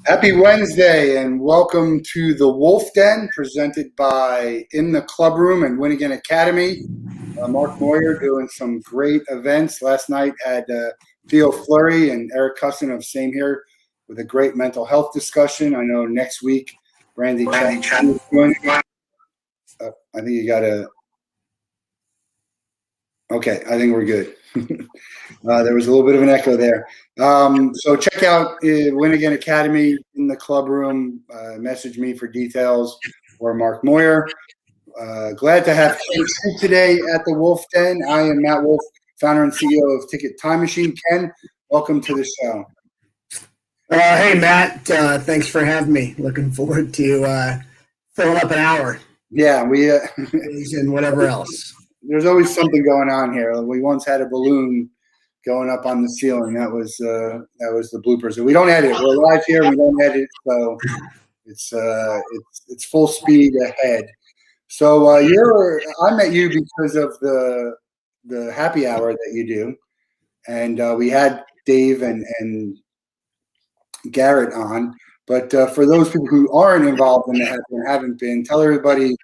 Happy Wednesday and welcome to the Wolff Den presented by In the Club Room and Winnigan Academy. Mark Moyer doing some great events. Last night had Theo Fleury and Eric Cussin of Same Here with a great mental health discussion. I know next week Brandy Chen is joining. I think you got to. Okay, I think we're good. There was a little bit of an echo there. So check out Winnigan Academy In the Club Room. Message me for details or Mark Moyer. Glad to have Ken Troupe today at the Wolff Den. I am Matt Wolff, founder and CEO of Ticket Time Machine. Ken, welcome to the show. Hey, Matt. Thanks for having me. Looking forward to filling up an hour. Yeah, we and whatever else. There's always something going on here. We once had a balloon going up on the ceiling. That was the bloopers. We don't edit. We're live here. We don't edit, so it's full speed ahead. So I met you because of the happy hour that you do, and we had Dave and Garrett on. But for those people who aren't involved in that and haven't been, tell everybody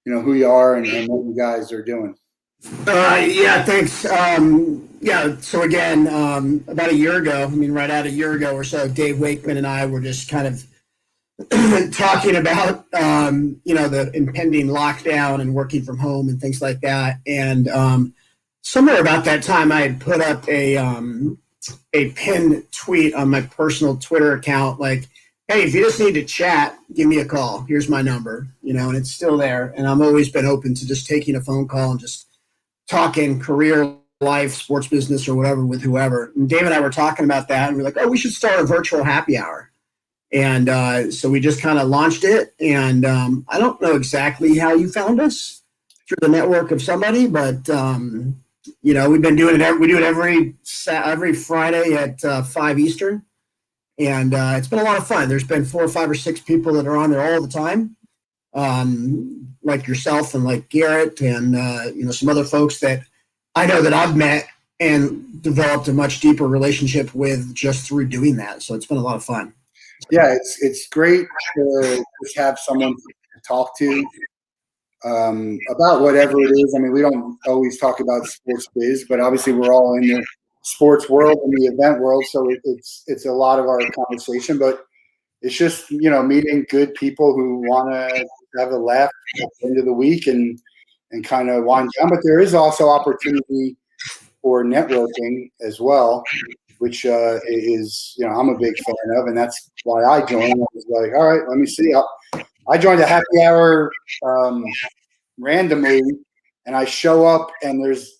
who you are and what you guys are doing. Yeah, thanks. So again, about a year ago, right out a year ago or so, Dave Wakeman and I were just kind of talking about, the impending lockdown and working from home and things like that. And somewhere about that time, I had put up a pinned tweet on my personal Twitter account, like, hey, if you just need to chat, give me a call. Here's my number, and it's still there. And I've always been open to just taking a phone call and just talking career, life, sports business, or whatever with whoever. And Dave and I were talking about that, and we're like, oh, we should start a virtual happy hour. And so we just kind of launched it. And I don't know exactly how you found us, through the network of somebody, but we've been doing it. We do it every Friday at 5 Eastern, and it's been a lot of fun. There's been 4 or 5 or 6 people that are on there all the time. Like yourself and like Garrett and some other folks that I know that I've met and developed a much deeper relationship with just through doing that. So it's been a lot of fun. Yeah, it's great to just have someone to talk to about whatever it is. We don't always talk about sports biz, but obviously we're all in the sports world and the event world, so it's a lot of our conversation. But it's just meeting good people who want to have a laugh at the end of the week and kind of wind down. But there is also opportunity for networking as well, which is I'm a big fan of, and that's why I joined. I was like, all right, let me see. I joined a happy hour randomly, and I show up, and there's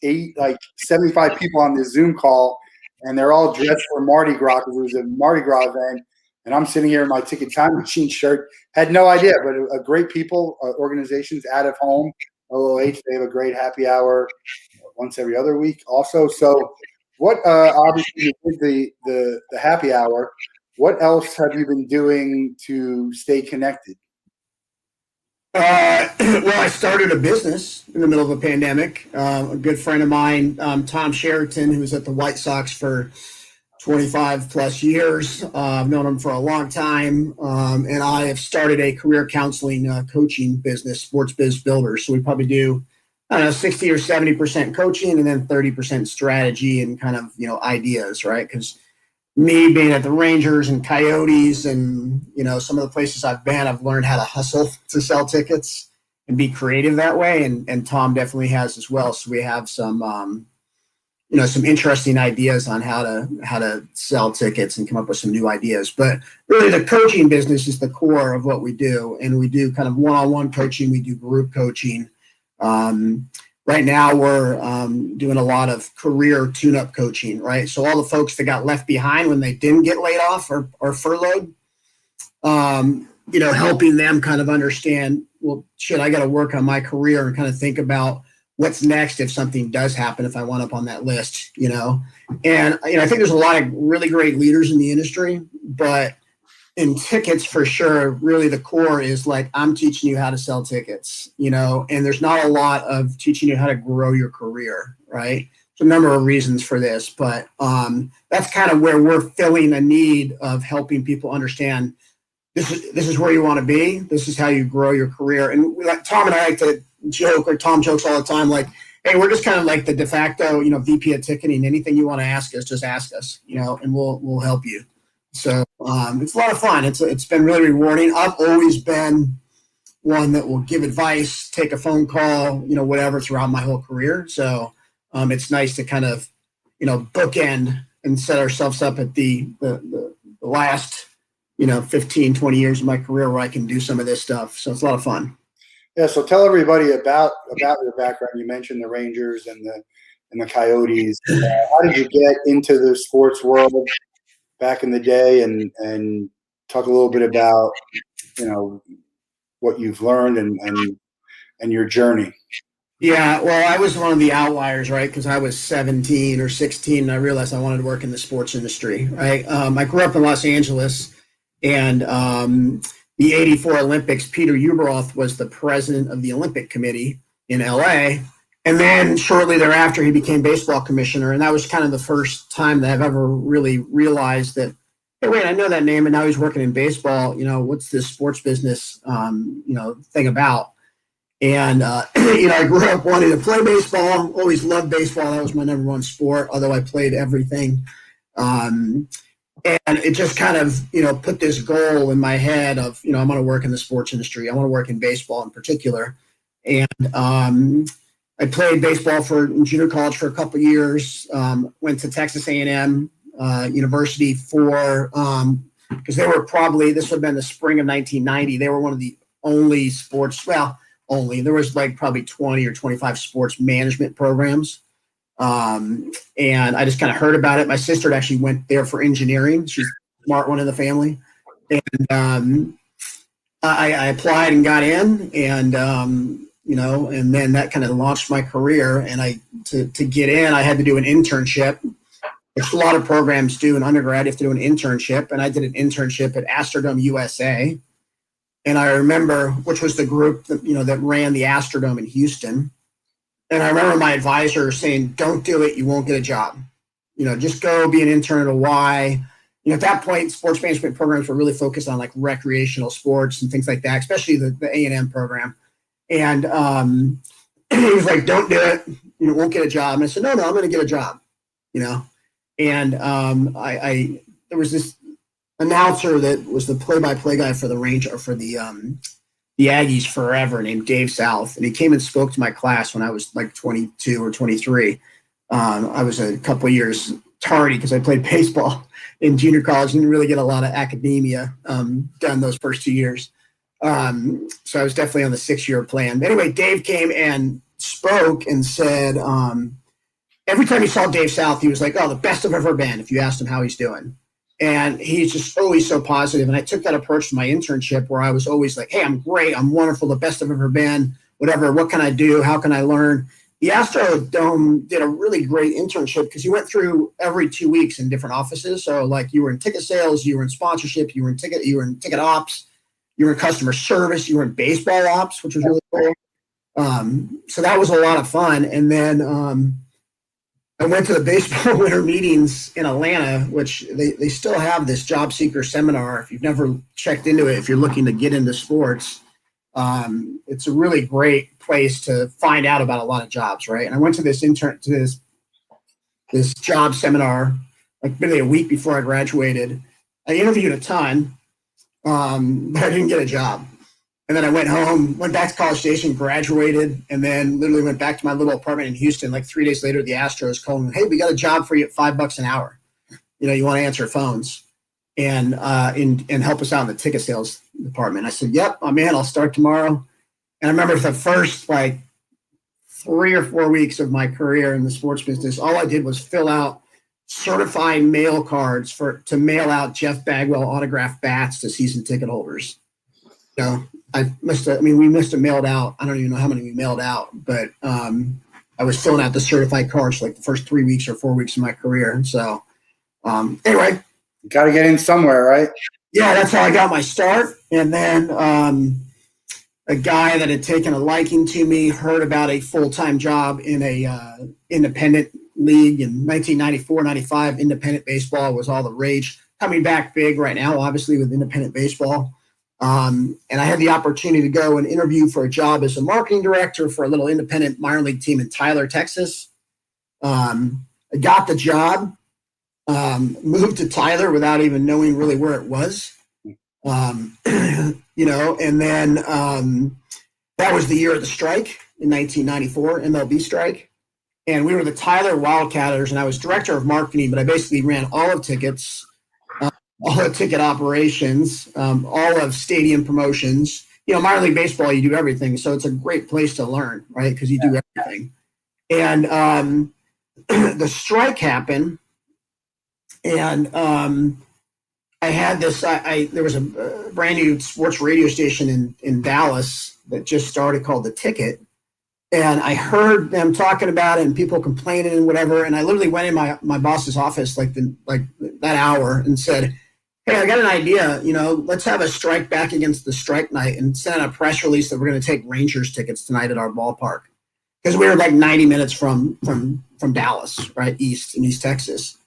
75 people on this Zoom call, and they're all dressed for Mardi Gras because it was a Mardi Gras event. And I'm sitting here in my Ticket Time Machine shirt. Had no idea, but a great people, organizations out of home, OOH, they have a great happy hour once every other week also. So what, obviously you did the happy hour. What else have you been doing to stay connected? Well, I started a business in the middle of a pandemic. A good friend of mine, Tom Sheraton, who was at the White Sox for 25 plus years. I've known him for a long time. And I have started a career counseling coaching business, Sports Biz Builder. So we probably do, 60 or 70% coaching and then 30% strategy and kind of, ideas, right? Because me being at the Rangers and Coyotes and, some of the places I've been, I've learned how to hustle to sell tickets and be creative that way. And Tom definitely has as well. So we have some interesting ideas on how to sell tickets and come up with some new ideas. But really the coaching business is the core of what we do. And we do kind of one-on-one coaching. We do group coaching. Right now we're doing a lot of career tune-up coaching, right? So all the folks that got left behind when they didn't get laid off or furloughed, helping them kind of understand, well, shit, I got to work on my career and kind of think about what's next if something does happen, if I want up on that list, And I think there's a lot of really great leaders in the industry, but in tickets for sure, really the core is like, I'm teaching you how to sell tickets, and there's not a lot of teaching you how to grow your career, right? There's a number of reasons for this, but that's kind of where we're filling a need of helping people understand this is where you want to be. This is how you grow your career. And Tom and I like to joke, or Tom jokes all the time, like, hey, we're just kind of like the de facto, VP of ticketing. Anything you want to ask us, just ask us, and we'll help you. So it's a lot of fun. It's been really rewarding. I've always been one that will give advice, take a phone call, whatever, throughout my whole career. So it's nice to kind of, bookend and set ourselves up at the last, 15, 20 years of my career where I can do some of this stuff. So it's a lot of fun. Yeah. So tell everybody about your background. You mentioned the Rangers and the Coyotes. How did you get into the sports world back in the day, and talk a little bit about, what you've learned and your journey? Yeah, well, I was one of the outliers, right? Because I was 17 or 16, and I realized I wanted to work in the sports industry, right? I grew up in Los Angeles, and the '84 Olympics, Peter Ueberroth was the president of the Olympic Committee in LA. And then shortly thereafter, he became baseball commissioner. And that was kind of the first time that I've ever really realized that, hey, wait, I know that name. And now he's working in baseball. What's this sports business, thing about? And, I grew up wanting to play baseball, always loved baseball. That was my number one sport, although I played everything. And it just kind of, put this goal in my head of, I want to work in the sports industry. I want to work in baseball in particular. And I played baseball in junior college for a couple of years, went to Texas A&M University because they were this would have been the spring of 1990. They were one of the only sports, there was probably 20 or 25 sports management programs. And I just kind of heard about it. My sister actually went there for engineering. She's the smart one in the family. And I applied and got in, and and then that kind of launched my career. And to get in, I had to do an internship, which a lot of programs do in undergrad. You have to do an internship. And I did an internship at Astrodome USA. And I remember, which was the group that ran the Astrodome in Houston. And I remember my advisor saying, don't do it. You won't get a job. Just go be an intern at a Y. At that point, sports management programs were really focused on recreational sports and things like that, especially the A&M program. And he was like, don't do it. You won't get a job. And I said, no, I'm going to get a job, And there was this announcer that was the play-by-play guy for the the Aggies forever, named Dave South. And he came and spoke to my class when I was 22 or 23. I was a couple of years tardy because I played baseball in junior college and didn't really get a lot of academia done those first 2 years. So I was definitely on the 6-year plan. But anyway, Dave came and spoke and said, every time he saw Dave South, he was like, oh, the best I've ever been, if you asked him how he's doing. And he's just always so positive. And I took that approach to my internship where I was always like, hey, I'm great. I'm wonderful. The best I've ever been, whatever. What can I do? How can I learn? The Astrodome did a really great internship because you went through every 2 weeks in different offices. So you were in ticket sales, you were in sponsorship, you were in ticket ops, you were in customer service, you were in baseball ops, which was really cool. So that was a lot of fun. And then I went to the baseball winter meetings in Atlanta, which they still have this job seeker seminar. If you've never checked into it, if you're looking to get into sports, it's a really great place to find out about a lot of jobs, right? And I went to this job seminar maybe a week before I graduated. I interviewed a ton, but I didn't get a job. And then I went home, went back to College Station, graduated, and then literally went back to my little apartment in Houston. 3 days later, the Astros called me, hey, we got a job for you at $5 an hour. You want to answer phones and help us out in the ticket sales department. I said, yep, I'm in. I'll start tomorrow. And I remember the first 3 or 4 weeks of my career in the sports business, all I did was fill out certified mail cards to mail out Jeff Bagwell autographed bats to season ticket holders. We must have mailed out, I don't even know how many we mailed out, but I was filling out the certified cards for the first 3 weeks or 4 weeks of my career. So anyway. You got to get in somewhere, right? Yeah, that's how I got my start. And then a guy that had taken a liking to me heard about a full-time job in a independent league in 1994, 95. Independent baseball was all the rage. Coming back big right now, obviously, with independent baseball. And I had the opportunity to go and interview for a job as a marketing director for a little independent minor league team in Tyler, Texas. I got the job, moved to Tyler without even knowing really where it was. And then that was the year of the strike in 1994, MLB strike. And we were the Tyler Wildcatters, and I was director of marketing, but I basically ran all of tickets, all of ticket operations, all of stadium promotions. Minor league baseball, you do everything. So it's a great place to learn, right? Because you do everything. And the strike happened, and I had this. There was a brand new sports radio station in Dallas that just started called The Ticket, and I heard them talking about it and people complaining and whatever. And I literally went in my boss's office like that hour and said, "Hey, I got an idea. Let's have a strike back against the strike night and send out a press release that we're going to take Rangers tickets tonight at our ballpark." Because we were like 90 minutes from Dallas, right, in East Texas.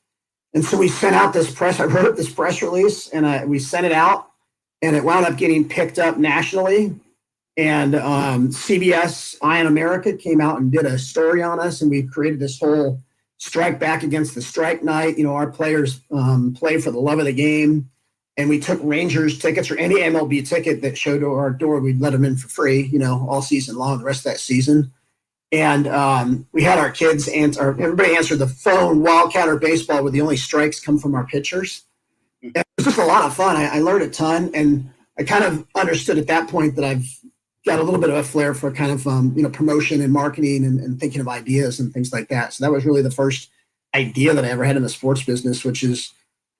And so we sent out I wrote this press release, and we sent it out, and it wound up getting picked up nationally. And CBS, Eye on America came out and did a story on us, and we created this whole strike back against the strike night. Our players play for the love of the game. And we took Rangers tickets or any MLB ticket that showed to our door. We'd let them in for free, all season long, the rest of that season. And we had our kids everybody answered the phone. Wildcat or baseball were the only strikes come from our pitchers. And it was just a lot of fun. I learned a ton, and I kind of understood at that point that I've got a little bit of a flair for kind of promotion and marketing and thinking of ideas and things like that. So that was really the first idea that I ever had in the sports business, which is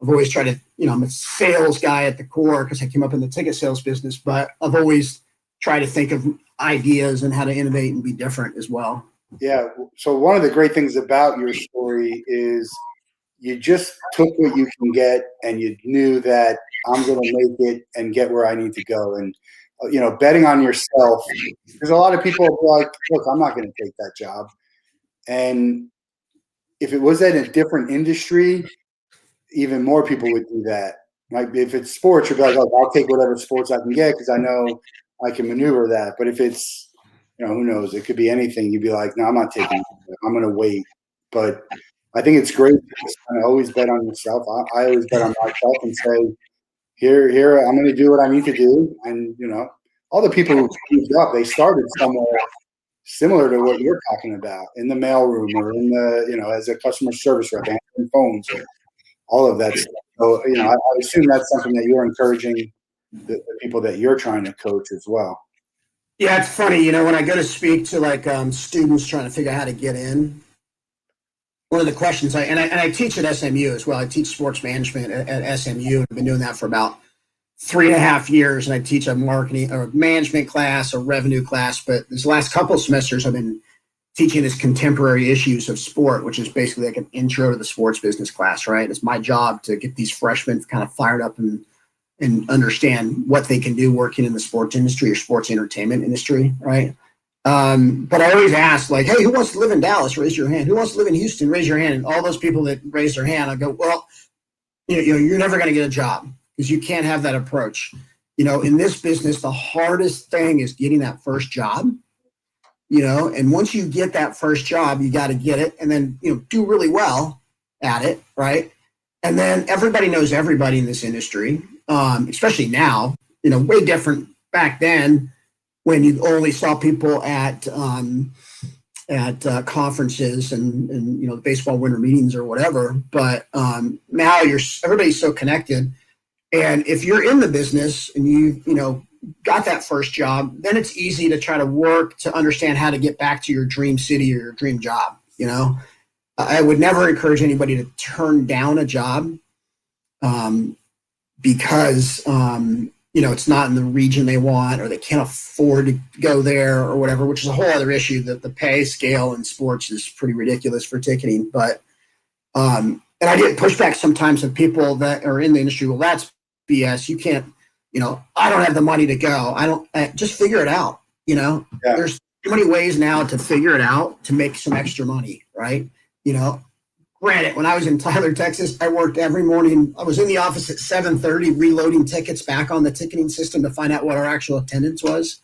I've always tried to, I'm a sales guy at the core because I came up in the ticket sales business, but I've always tried to think of ideas and how to innovate and be different as well. Yeah. So one of the great things about your story is you just took what you can get, and you knew that I'm going to make it and get where I need to go. And, betting on yourself, because a lot of people are like, look, I'm not going to take that job. And if it was in a different industry, even more people would do that. Like if it's sports, you'd be like, oh, I'll take whatever sports I can get because I know I can maneuver that. But if it's, who knows, it could be anything. You'd be like, no, I'm not taking it. I'm going to wait. But I think it's great to just kind of always bet on yourself. I always bet on myself and say, here, I'm going to do what I need to do. And, all the people who moved up, they started somewhere similar to what you're talking about, in the mailroom or in the, as a customer service rep, answering phones or all of that stuff. So, I assume that's something that you're encouraging the people that you're trying to coach as well. Yeah, it's funny, when I go to speak to students trying to figure out how to get in, one of the questions I teach at SMU as well. I teach sports management at SMU. I've been doing that for about 3.5 years, and I teach a marketing or management class, a revenue class. But this last couple of semesters, I've been teaching this contemporary issues of sport, which is basically like an intro to the sports business class, right? It's my job to get these freshmen kind of fired up and understand what they can do working in the sports industry or sports entertainment industry, right? But I always ask, like, hey, who wants to live in Dallas? Raise your hand. Who wants to live in Houston? Raise your hand. And all those people that raise their hand, I go, well, you're never going to get a job because you can't have that approach. In this business, the hardest thing is getting that first job, and once you get that first job, you got to get it and then, do really well at it, right? And then everybody knows everybody in this industry, especially now, way different back then when you only saw people at conferences and the baseball winter meetings or whatever. But now everybody's so connected. And if you're in the business and you got that first job, then it's easy to try to work to understand how to get back to your dream city or your dream job. I would never encourage anybody to turn down a job because it's not in the region they want, or they can't afford to go there or whatever, which is a whole other issue. That the pay scale in sports is pretty ridiculous for ticketing. But and I get pushback sometimes of people that are in the industry. Well, that's BS. You can't, I don't have the money to go. Just figure it out. There's so many ways now to figure it out to make some extra money, right? Granted, when I was in Tyler, Texas, I worked every morning. I was in the office at 7:30, reloading tickets back on the ticketing system to find out what our actual attendance was.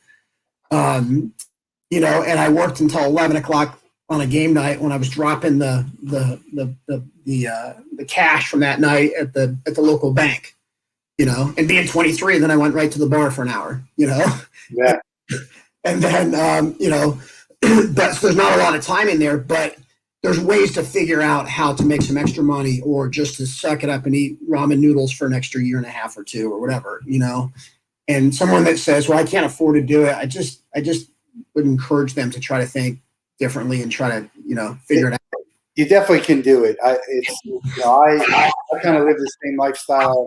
And I worked until 11 o'clock on a game night when I was dropping the cash from that night at the local bank. And being 23, then I went right to the bar for an hour. Yeah. And then but so there's not a lot of time in there, but there's ways to figure out how to make some extra money or just to suck it up and eat ramen noodles for an extra year and a half or two or whatever. And someone that says, well, I can't afford to do it, I just would encourage them to try to think differently and try to figure it out. You definitely can do it. I kind of live the same lifestyle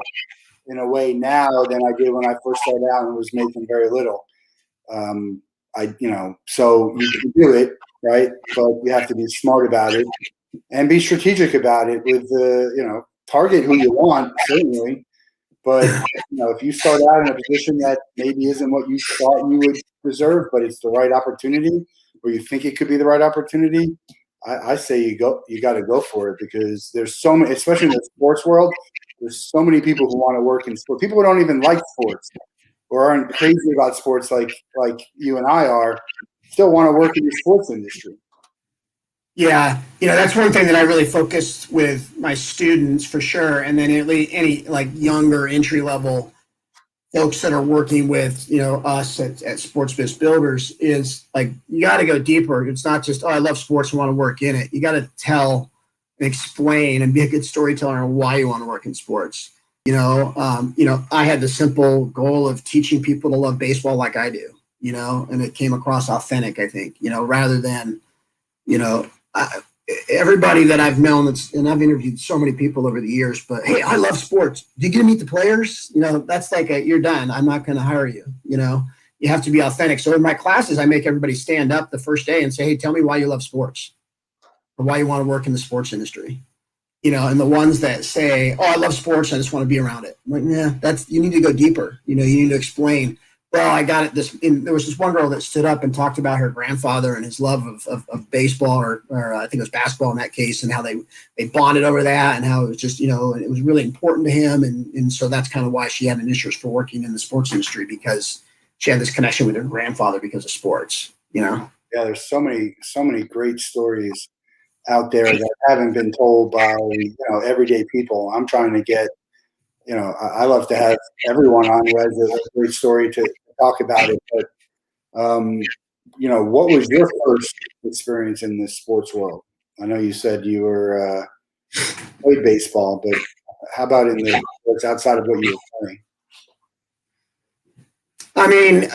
in a way now than I did when I first started out and was making very little. So you can do it, right? But you have to be smart about it and be strategic about it with target who you want, certainly. But, if you start out in a position that maybe isn't what you thought you would deserve, but it's the right opportunity, or you think it could be the right opportunity, I say you got to go for it, because there's so many, especially in the sports world, there's so many people who want to work in sports. People who don't even like sports or aren't crazy about sports like you and I are, still want to work in the sports industry. Yeah, that's one thing that I really focus with my students for sure, and then any like younger entry level folks that are working with us at Sports Biz Builders is like, you got to go deeper. It's not just, oh, I love sports and want to work in it. You got to tell and explain and be a good storyteller on why you want to work in sports. I had the simple goal of teaching people to love baseball like I do. And it came across authentic, I think. Rather than everybody that I've known, and I've interviewed so many people over the years, but hey, I love sports. Do you get to meet the players? That's like you're done. I'm not going to hire you. You have to be authentic. So in my classes, I make everybody stand up the first day and say, hey, tell me why you love sports or why you want to work in the sports industry. And the ones that say, oh, I love sports, I just want to be around it. I'm like, yeah, you need to go deeper. You need to explain. Well, I got it. There was this one girl that stood up and talked about her grandfather and his love of baseball, or I think it was basketball in that case, and how they bonded over that, and how it was just, it was really important to him. And so that's kind of why she had an interest for working in the sports industry, because she had this connection with her grandfather because of sports, Yeah, there's so many great stories out there that haven't been told by, everyday people. I'm trying to get, I love to have everyone on who has a great story to talk about it. But, what was your first experience in the sports world? I know you said you were played baseball, but how about in the sports outside of what you were playing? I mean,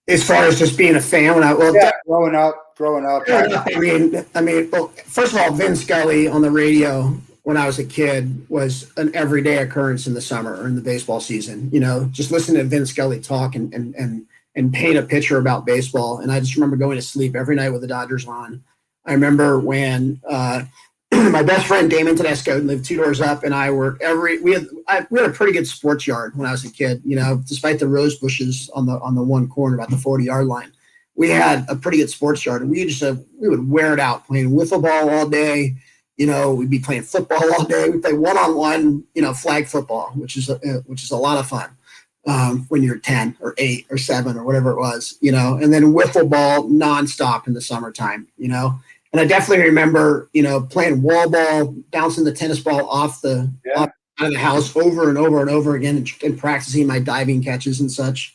as far as just being a fan, growing up. Well, first of all, Vin Scully on the radio when I was a kid was an everyday occurrence in the summer or in the baseball season. Just listening to Vin Scully talk and paint a picture about baseball. And I just remember going to sleep every night with the Dodgers on. I remember when my best friend Damon Tedesco lived 2 doors up, and we had a pretty good sports yard when I was a kid. Despite the rose bushes on the one corner about the 40-yard line, we had a pretty good sports yard, and we would wear it out playing wiffle ball all day. We'd be playing football all day. We play one-on-one, flag football, which is a lot of fun when you're 10 or 8 or 7 or whatever it was, and then wiffle ball nonstop in the summertime, And I definitely remember, playing wall ball, bouncing the tennis ball off out of the house over and over and over again, and practicing my diving catches and such.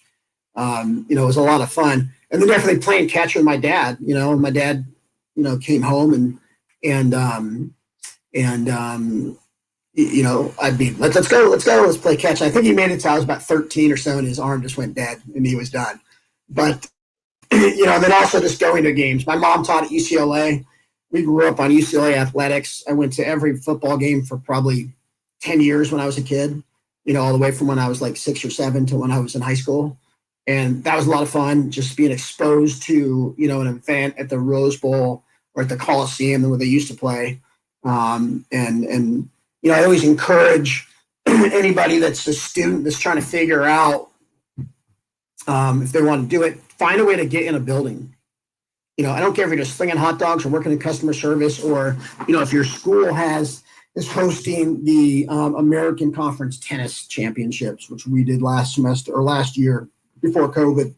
It was a lot of fun. And then definitely playing catch with my dad. My dad, came home I'd be let's go, let's play catch. I think he made it till I was about 13 or so, and his arm just went dead, and he was done. But then also just going to games. My mom taught at UCLA. We grew up on UCLA athletics. I went to every football game for probably 10 years when I was a kid, all the way from when I was like 6 or 7 to when I was in high school. And that was a lot of fun, just being exposed to, an event at the Rose Bowl or at the Coliseum where they used to play. I always encourage anybody that's a student that's trying to figure out if they want to do it, find a way to get in a building. I don't care if you're just slinging hot dogs or working in customer service, or if your school is hosting the American Conference Tennis Championships, which we did last semester or last year before COVID.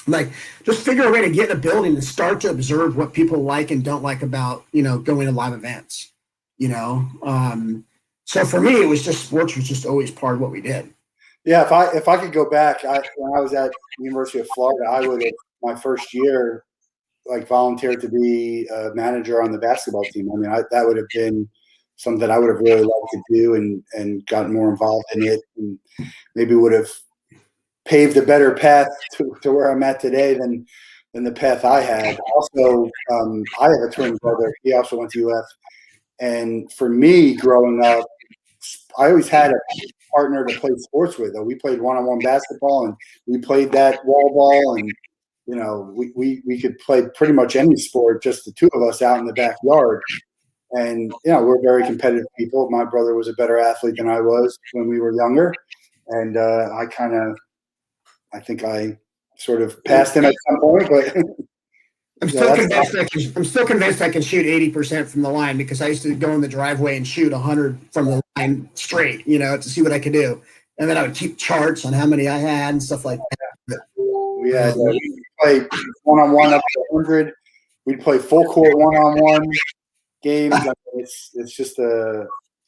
Like, just figure a way to get in a building and start to observe what people like and don't like about going to live events. So for me, it was just sports was just always part of what we did. Yeah, if I could go back, when I was at the University of Florida, I would have my first year like volunteered to be a manager on the basketball team. I mean, that would have been something that I would have really liked to do and gotten more involved in it, and maybe would have paved a better path to where I'm at today than the path I had. Also, I have a twin brother. He also went to UF. And for me, growing up, I always had a partner to play sports with. We played one-on-one basketball, and we played that wall ball, and we could play pretty much any sport, just the two of us out in the backyard. And we're very competitive people. My brother was a better athlete than I was when we were younger, and I think I sort of passed him at some point, but I'm still convinced I can shoot 80% from the line, because I used to go in the driveway and shoot 100 from the line straight, to see what I could do. And then I would keep charts on how many I had and stuff like that. We played one-on-one up to 100. We'd play full court one-on-one games. It's just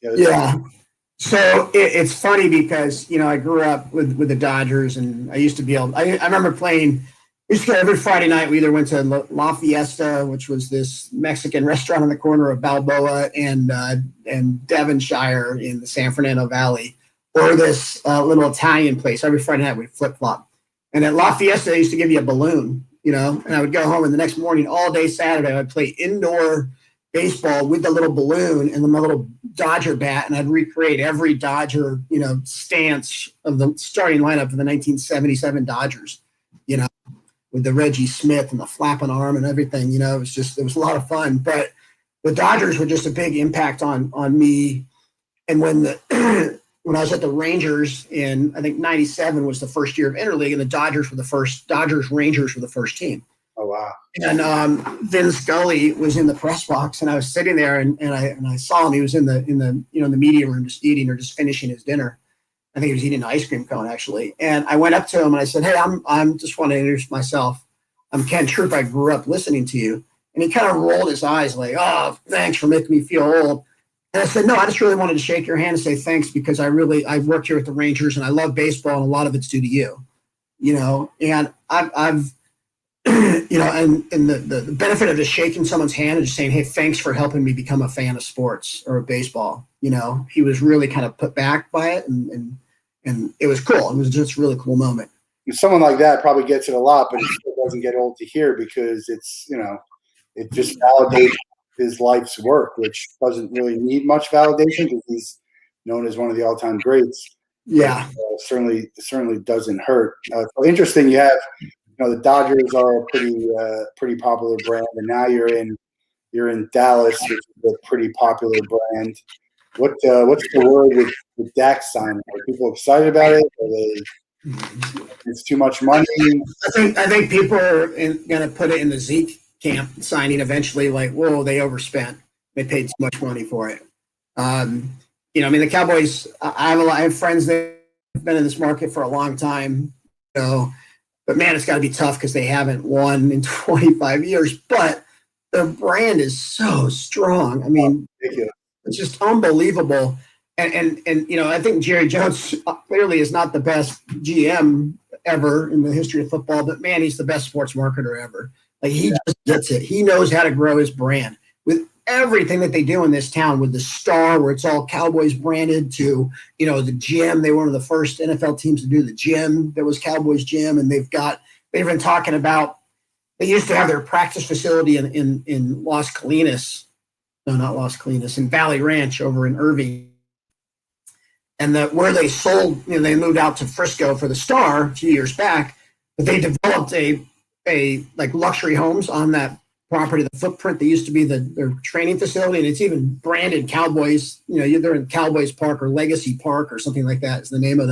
yeah. So it's funny because I grew up with the Dodgers, and I used to be able. I remember playing. We used to go every Friday night. We either went to La Fiesta, which was this Mexican restaurant on the corner of Balboa and Devonshire in the San Fernando Valley, or this little Italian place. Every Friday night we'd flip flop. And at La Fiesta, they used to give you a balloon, and I would go home, and the next morning, all day Saturday, I'd play indoor baseball with the little balloon and my little Dodger bat, and I'd recreate every Dodger, stance of the starting lineup of the 1977 Dodgers, with the Reggie Smith and the flapping arm and everything. It was a lot of fun. But the Dodgers were just a big impact on me. And when when I was at the Rangers in, I think, 97 was the first year of interleague, and the Dodgers Rangers were the first team. Oh, wow. And Vin Scully was in the press box, and I was sitting there, and I saw him. He was in the media room just eating or just finishing his dinner. I think he was eating an ice cream cone, actually. And I went up to him and I said, "Hey, I'm just want to introduce myself. I'm Ken Troupe. I grew up listening to you." And he kind of rolled his eyes like, "Oh, thanks for making me feel old." And I said, "No, I just really wanted to shake your hand and say thanks, because I worked here at the Rangers, and I love baseball, and a lot of it's due to you." And I've and the benefit of just shaking someone's hand and just saying, "Hey, thanks for helping me become a fan of sports or baseball." He was really kind of put back by it, and it was cool. It was just a really cool moment. Someone like that probably gets it a lot, but it still doesn't get old to hear, because it's, it just validates his life's work, which doesn't really need much validation, because he's known as one of the all-time greats. Yeah. Certainly doesn't hurt. So interesting. You have, the Dodgers are a pretty popular brand, and now you're in Dallas, which is a pretty popular brand. What's the word with Dak signing? Are people excited about it? It's too much money? I think people are going to put it in the Zeke camp signing eventually. Like, whoa, they overspent. They paid too much money for it. The Cowboys. I have friends that have been in this market for a long time. But man, it's got to be tough because they haven't won in 25 years. But their brand is so strong. I mean, it's just unbelievable. And I think Jerry Jones clearly is not the best GM ever in the history of football, but man, he's the best sports marketer ever. Like, he just gets it. He knows how to grow his brand with everything that they do in this town, with the Star, where it's all Cowboys branded, to, the gym. They were one of the first NFL teams to do the gym. That was Cowboys gym. And they've been talking about, they used to have their practice facility in Las Colinas. No, not Las Colinas, in Valley Ranch over in Irving. And where they sold, they moved out to Frisco for the Star a few years back, but they developed a like luxury homes on that property, the footprint that used to be their training facility, and it's even branded Cowboys. They're in Cowboys Park or Legacy Park or something like that. Is the name of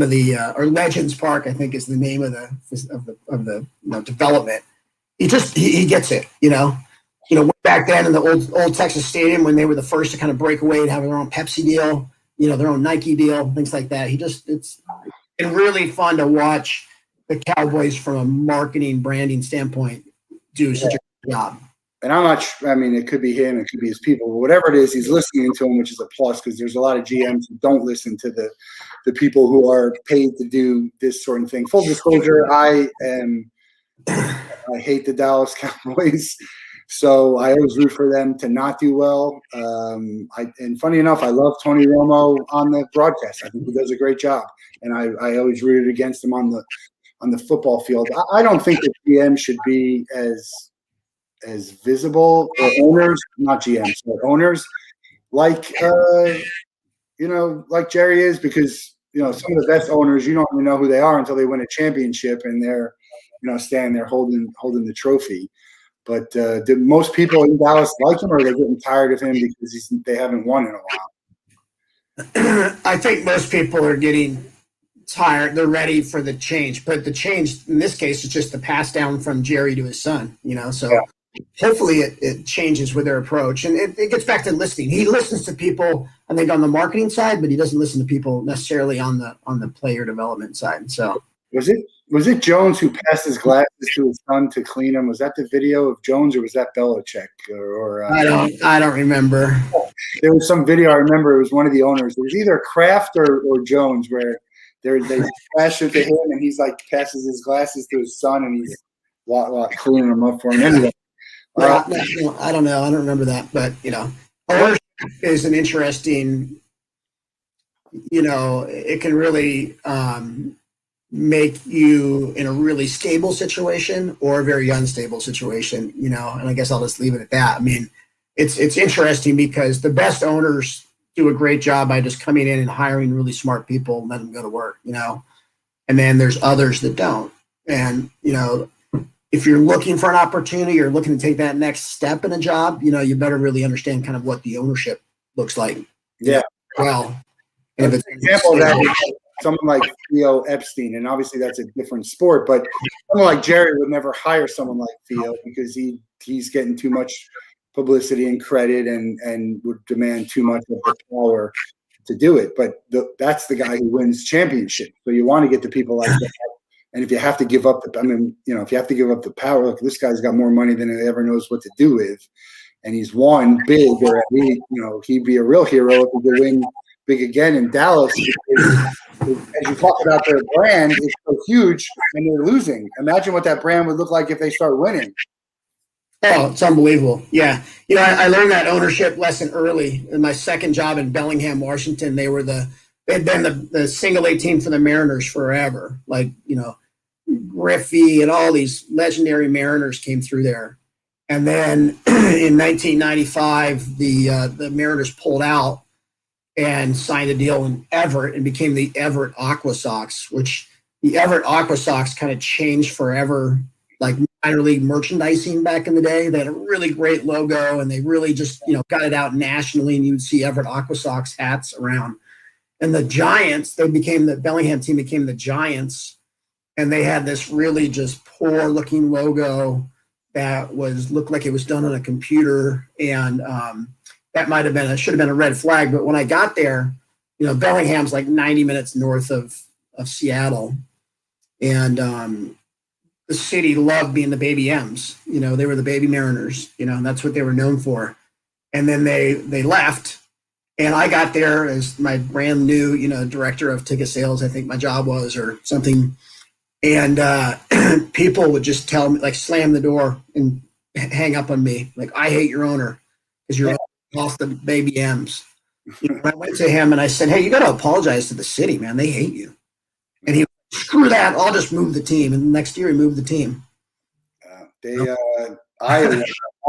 the or Legends Park, I think, is the name of the development. he gets it, back then in the old Texas Stadium when they were the first to kind of break away and have their own Pepsi deal, their own Nike deal, things like that. It's been really fun to watch the Cowboys from a marketing branding standpoint do such a good job. And I'm not sure, I mean, it could be him, it could be his people, but whatever it is, he's listening to him, which is a plus because there's a lot of GMs who don't listen to the people who are paid to do this sort of thing. Full disclosure, I hate the Dallas Cowboys, so I always root for them to not do well. And funny enough, I love Tony Romo on the broadcast. I think he does a great job, and I always rooted against him on the football field. I don't think the GM should be as visible, or owners, not GMs, but owners, like like Jerry is, because some of the best owners, you don't even know who they are until they win a championship and they're standing there holding the trophy. But do most people in Dallas like him, or are they getting tired of him because they haven't won in a while? I think most people are getting tired. They're ready for the change, but the change in this case is just the pass down from Jerry to his son. So. Yeah. Hopefully it changes with their approach, and it gets back to listening. He listens to people, I think, on the marketing side, but he doesn't listen to people necessarily on the player development side. So was it Jones who passed his glasses to his son to clean them? Was that the video of Jones, or was that Belichick? I don't remember. There was some video I remember. It was one of the owners. It was either Kraft or Jones where they flash it to him, and he's like passes his glasses to his son, and he's cleaning them up for him anyway. I don't know. I don't remember that, but ownership is an interesting. It can really make you in a really stable situation or a very unstable situation. And I guess I'll just leave it at that. I mean, it's interesting because the best owners do a great job by just coming in and hiring really smart people and let them go to work. And then there's others that don't, and if you're looking for an opportunity or looking to take that next step in a job, you better really understand kind of what the ownership looks like. Yeah. Well, and an example of that is someone like Theo Epstein, and obviously that's a different sport, but someone like Jerry would never hire someone like Theo because he's getting too much publicity and credit and would demand too much of the power to do it. But that's the guy who wins championships. So you want to get the people like that. And if you have to give up if you have to give up the power, look, this guy's got more money than he ever knows what to do with, and he's won big. Or he'd be a real hero if he could win big again in Dallas. Because, as you talk about their brand, it's so huge, and they're losing. Imagine what that brand would look like if they start winning. Oh, it's unbelievable. Yeah, I learned that ownership lesson early in my second job in Bellingham, Washington. They'd been the single A team for the Mariners forever. Like, Griffey and all these legendary Mariners came through there. And then in 1995, the Mariners pulled out and signed a deal in Everett and became the Everett Aqua Sox, which the Everett Aqua Sox kind of changed forever, like minor league merchandising back in the day. They had a really great logo, and they really just, got it out nationally, and you would see Everett Aqua Sox hats around. And the Giants, the Bellingham team became the Giants, and they had this really just poor looking logo that looked like it was done on a computer. And that should have been a red flag. But when I got there, Bellingham's like 90 minutes north of Seattle. And the city loved being the Baby M's. They were the Baby Mariners, and that's what they were known for. And then they left. And I got there as my brand new, director of ticket sales, I think my job was, or something. And people would just tell me, like, slam the door and hang up on me. Like, I hate your owner because you're off the Baby M's. I went to him and I said, hey, you got to apologize to the city, man. They hate you. And he went, screw that. I'll just move the team. And the next year he moved the team.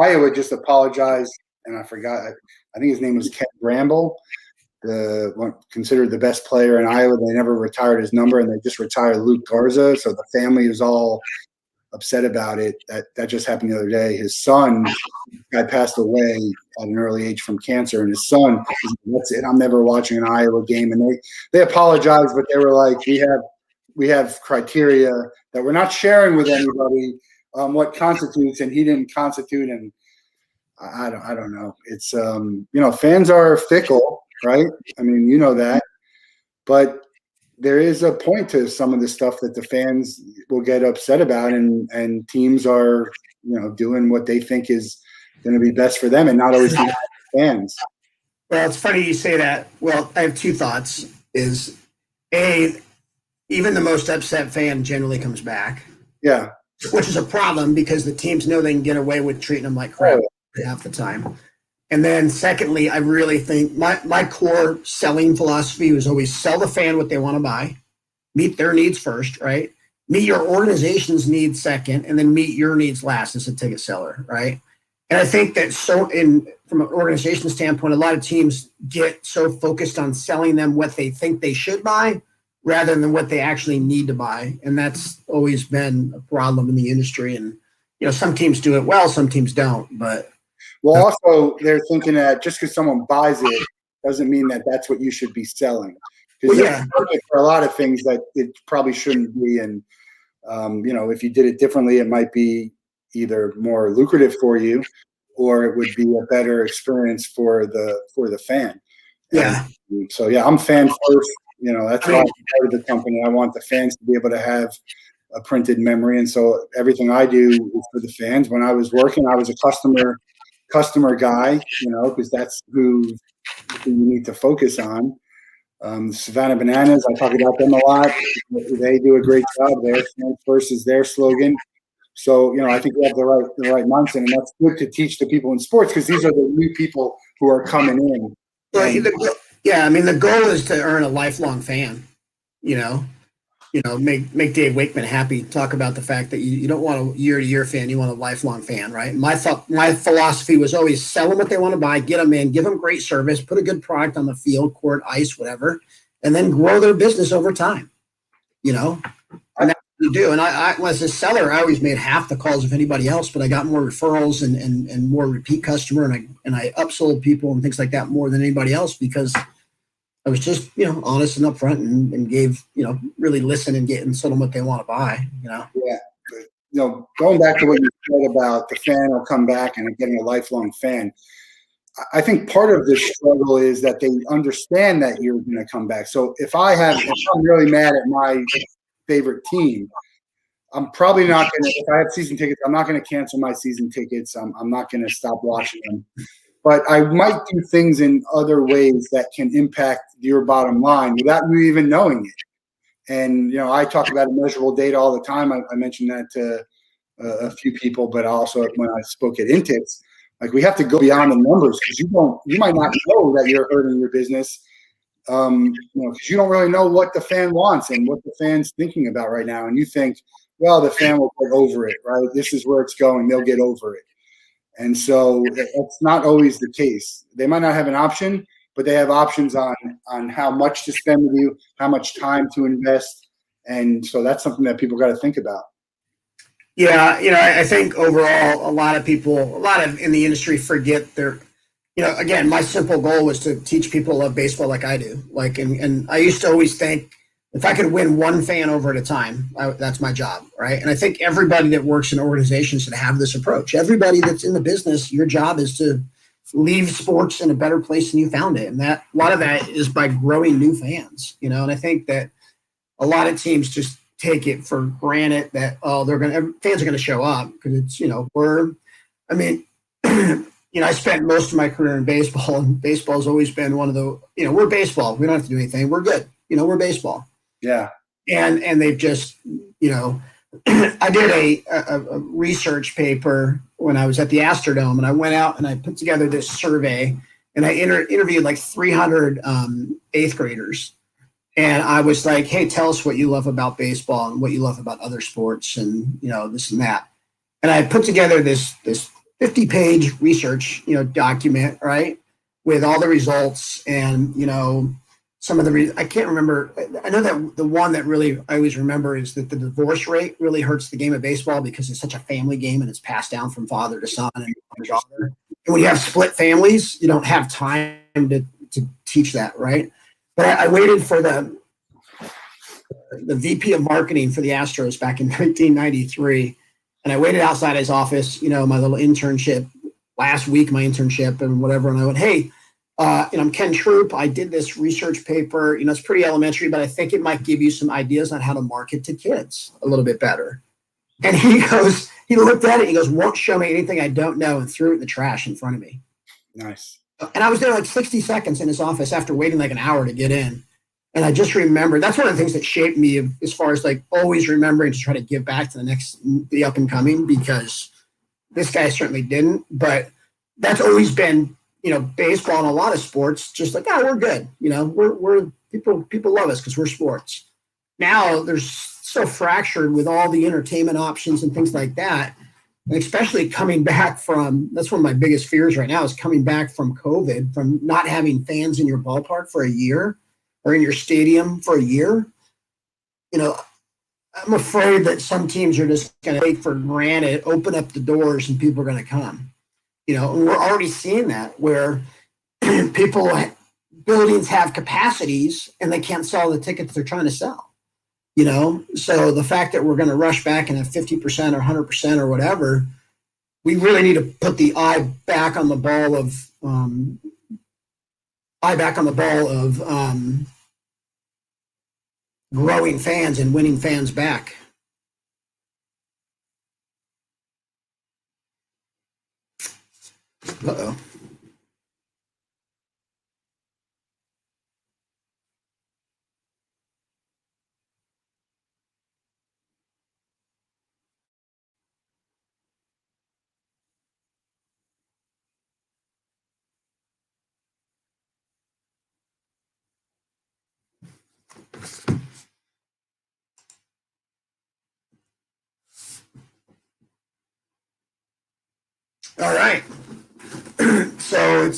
Iowa just apologized. And I forgot. I think his name was Ken Bramble, considered the best player in Iowa. They never retired his number, and they just retired Luke Garza. So the family is all upset about it. That just happened the other day. His son had passed away at an early age from cancer, and his son, that's it. I'm never watching an Iowa game. And they apologized, but they were like, we have criteria that we're not sharing with anybody. what constitutes, and he didn't constitute, and I don't know. It's fans are fickle, right? I mean, you know that, but there is a point to some of the stuff that the fans will get upset about, and teams are doing what they think is going to be best for them, and not always the fans. Well, it's funny you say that. Well, I have two thoughts. Is A, even the most upset fan generally comes back. Yeah. Which is a problem because the teams know they can get away with treating them like crap half the time. And then secondly, I really think my core selling philosophy was always sell the fan what they want to buy, meet their needs first, right? Meet your organization's needs second, and then meet your needs last as a ticket seller, right? And I think that from an organization standpoint, a lot of teams get so focused on selling them what they think they should buy rather than what they actually need to buy. And that's always been a problem in the industry. And, some teams do it well, some teams don't. But also they're thinking that just because someone buys it doesn't mean that that's what you should be selling. Because for a lot of things that it probably shouldn't be. And, if you did it differently, it might be either more lucrative for you or it would be a better experience for the fan. Yeah. And so, I'm fan first. That's why I'm part of the company. I want the fans to be able to have a printed memory. And so everything I do is for the fans. When I was working, I was a customer guy, because that's who you need to focus on. Savannah Bananas, I talk about them a lot. They do a great job there. Fans first is their slogan. So, I think we have the right mindset, and that's good to teach the people in sports because these are the new people who are coming in. The goal is to earn a lifelong fan. Make Dave Wakeman happy. Talk about the fact that you don't want a year-to-year fan, you want a lifelong fan, right? My philosophy was always sell them what they want to buy, get them in, give them great service, put a good product on the field, court, ice, whatever, and then grow their business over time. And that's what you do. And I as a seller, I always made half the calls of anybody else, but I got more referrals and more repeat customer, and I upsold people and things like that more than anybody else because I was just, honest and upfront and gave, really listen and sold them what they want to buy, Yeah. Going back to what you said about the fan will come back and getting a lifelong fan. I think part of the struggle is that they understand that you're going to come back. So if I'm really mad at my favorite team, I'm probably not going to, if I have season tickets, I'm not going to cancel my season tickets. I'm not going to stop watching them. But I might do things in other ways that can impact your bottom line without you even knowing it. And, I talk about immeasurable data all the time. I mentioned that to a few people, but also when I spoke at Intix, like we have to go beyond the numbers because you might not know that you're hurting your business, because you don't really know what the fan wants and what the fan's thinking about right now. And you think, well, the fan will get over it, right? This is where it's going. They'll get over it. And so that's not always the case. They might not have an option, but they have options on how much to spend with you, how much time to invest. And so that's something that people got to think about. Yeah, I think overall, a lot of in the industry forget their, again, my simple goal was to teach people to love baseball like I do. And I used to always think if I could win one fan over at a time, that's my job, right? And I think everybody that works in organizations should have this approach. Everybody that's in the business, your job is to leave sports in a better place than you found it. And that a lot of that is by growing new fans, and I think that a lot of teams just take it for granted that, fans are going to show up because it's, I spent most of my career in baseball, and baseball's always been one of the, we're baseball. We don't have to do anything. We're good. We're baseball. Yeah. And they've just, I did a research paper when I was at the Astrodome, and I went out and I put together this survey, and I interviewed like 300 eighth graders. And I was like, hey, tell us what you love about baseball and what you love about other sports and, this and that. And I put together this 50-page research, document, right, with all the results and, some of the I can't remember. I know that the one that really I always remember is that the divorce rate really hurts the game of baseball because it's such a family game and it's passed down from father to son and daughter. And when you have split families, you don't have time to teach that, right? But I waited for the VP of marketing for the Astros back in 1993, And I waited outside his office, my little internship last week, my internship and whatever. And I went, hey, I'm Ken Troupe. I did this research paper. It's pretty elementary, but I think it might give you some ideas on how to market to kids a little bit better. And he looked at it. He goes, won't show me anything I don't know, and threw it in the trash in front of me. Nice. And I was there like 60 seconds in his office after waiting like an hour to get in. And I just remember that's one of the things that shaped me as far as like always remembering to try to give back to the up and coming, because this guy certainly didn't. But that's always been, baseball and a lot of sports, just like, we're good. We're people love us because we're sports. Now there's so fractured with all the entertainment options and things like that. And especially coming back from, that's one of my biggest fears right now, is coming back from COVID, from not having fans in your ballpark for a year or in your stadium for a year. I'm afraid that some teams are just going to take for granted, open up the doors, and people are going to come. And we're already seeing that where buildings have capacities and they can't sell the tickets they're trying to sell. So the fact that we're going to rush back and have 50% or 100% or whatever, we really need to put the eye back on the ball of growing fans and winning fans back. Uh-oh. All right. So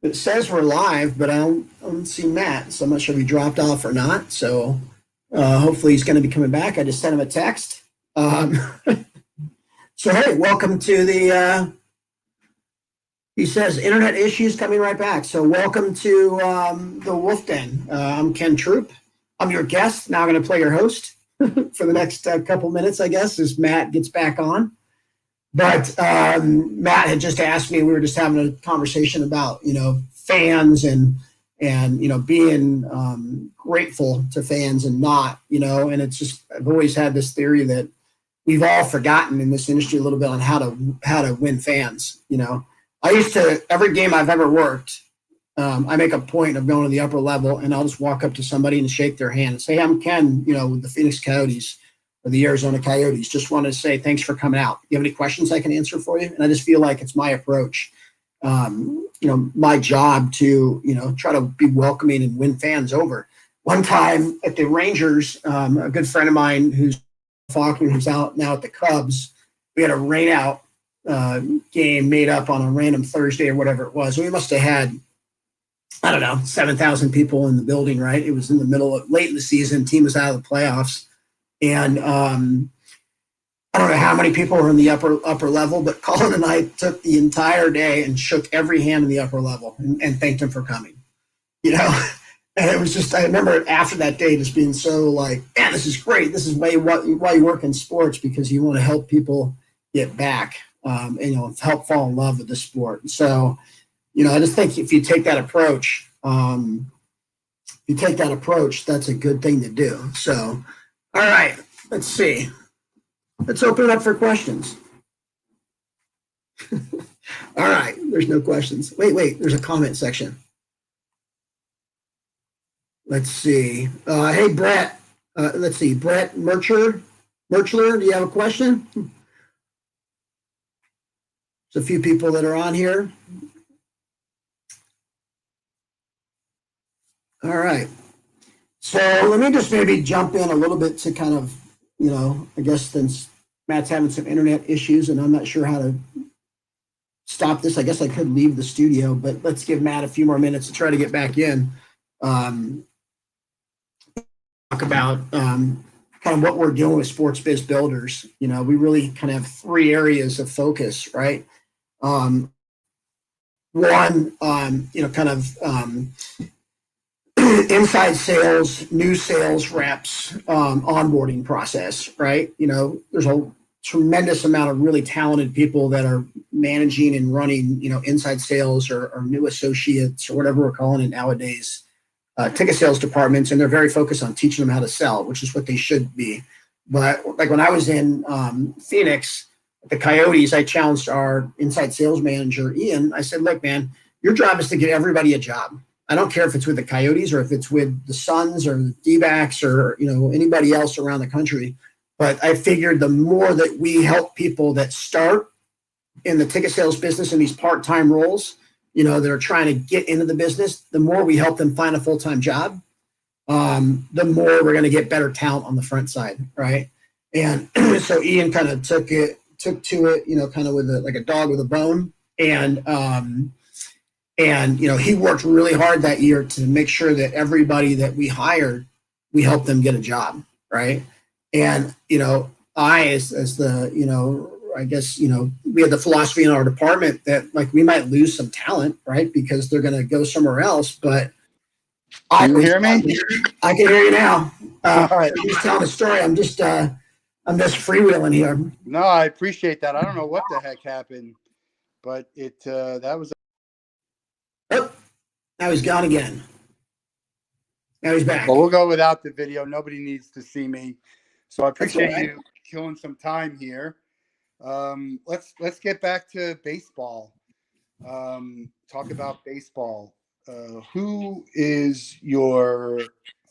it says we're live, but I don't see Matt, so I'm not sure if he dropped off or not. So hopefully he's going to be coming back. I just sent him a text. So hey, welcome to the. He says internet issues, coming right back. So welcome to the Wolff Den. I'm Ken Troupe. I'm your guest. Now I'm going to play your host for the next couple minutes, I guess, as Matt gets back on. But Matt had just asked me, we were just having a conversation about, fans and being grateful to fans and not, and it's just, I've always had this theory that we've all forgotten in this industry a little bit on how to win fans. I used to, every game I've ever worked, I make a point of going to the upper level and I'll just walk up to somebody and shake their hand and say, I'm Ken, with the Phoenix Coyotes or the Arizona Coyotes. Just wanted to say thanks for coming out. You have any questions I can answer for you? And I just feel like it's my approach, my job to, try to be welcoming and win fans over. One time at the Rangers, a good friend of mine who's Faulkner, who's out now at the Cubs, we had a rain out game made up on a random Thursday or whatever it was. We must have had, 7,000 people in the building, right? It was in the middle of late in the season. Team was out of the playoffs. And I don't know how many people were in the upper level, but Colin and I took the entire day and shook every hand in the upper level and thanked him for coming. And it was just, I remember after that day just being so like, man, this is great. This is why you work in sports, because you want to help people get back and help fall in love with the sport. So, I just think if you take that approach, that's a good thing to do. So, all right, let's see. Let's open it up for questions. All right, there's no questions. Wait, there's a comment section. Let's see. Hey, Brett. Let's see. Brett Merchler, do you have a question? There's a few people that are on here. All right. So let me just maybe jump in a little bit to kind of, I guess since Matt's having some internet issues and I'm not sure how to stop this, I guess I could leave the studio, but let's give Matt a few more minutes to try to get back in. Talk about kind of what we're doing with Sports Biz Builders. We really kind of have three areas of focus, right? One, kind of inside sales, new sales reps, onboarding process, right? There's tremendous amount of really talented people that are managing and running, inside sales or new associates or whatever we're calling it nowadays, ticket sales departments, and they're very focused on teaching them how to sell, which is what they should be. But like when I was in Phoenix, the Coyotes, I challenged our inside sales manager, Ian. I said, look, man, your job is to get everybody a job. I don't care if it's with the Coyotes or if it's with the Suns or the D-backs or, anybody else around the country. But I figured the more that we help people that start in the ticket sales business in these part-time roles, that are trying to get into the business, the more we help them find a full-time job, the more we're going to get better talent on the front side, right? And so Ian kind of took to it, kind of with like a dog with a bone, and he worked really hard that year to make sure that everybody that we hired, we helped them get a job, right? And I as the I guess we had the philosophy in our department that like we might lose some talent, right, because they're going to go somewhere else. But can you hear me? I can hear you now. All right. I'm just telling a story. I'm just freewheeling here. No, I appreciate that. I don't know what the heck happened, but that was. Oh, now he's gone again. Now he's back. Well, we'll go without the video. Nobody needs to see me, so I appreciate you killing some time here. Let's get back to baseball. Talk about baseball. Who is your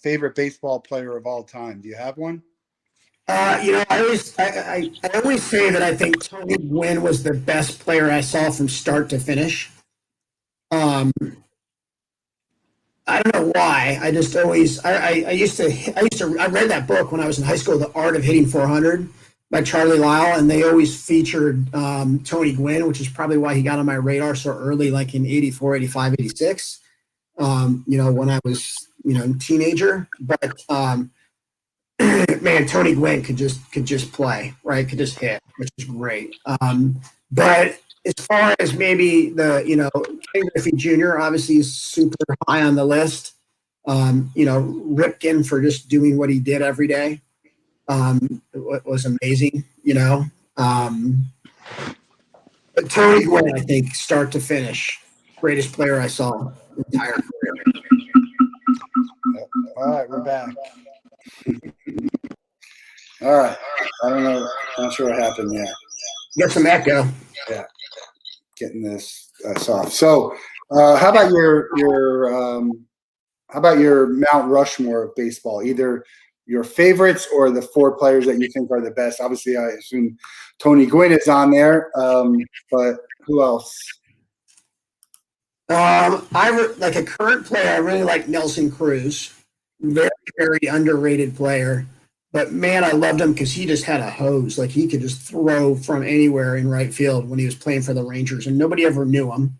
favorite baseball player of all time? Do you have one? I always say that I think Tony Gwynn was the best player I saw from start to finish. I don't know why. I just always I read that book when I was in high school, The Art of Hitting 400 by Charlie Lyle, and they always featured Tony Gwynn, which is probably why he got on my radar so early, like in 84, 85, 86, when I was, a teenager. But man, Tony Gwynn could just play, right? Could just hit, which is great. But as far as maybe Ken Griffey Jr. obviously is super high on the list. Ripken for just doing what he did every day. It was amazing, But Tony Gwynn, I think, start to finish, greatest player I saw the entire career. All right, we're back. All right. I don't know. Not sure what happened there. Get some echo. Yeah. Getting this soft. So, how about your Mount Rushmore of baseball? Either your favorites or the four players that you think are the best. Obviously, I assume Tony Gwynn is on there, but who else? Like a current player, I really like Nelson Cruz. Very, very underrated player. But, man, I loved him because he just had a hose. Like, he could just throw from anywhere in right field when he was playing for the Rangers, and nobody ever knew him.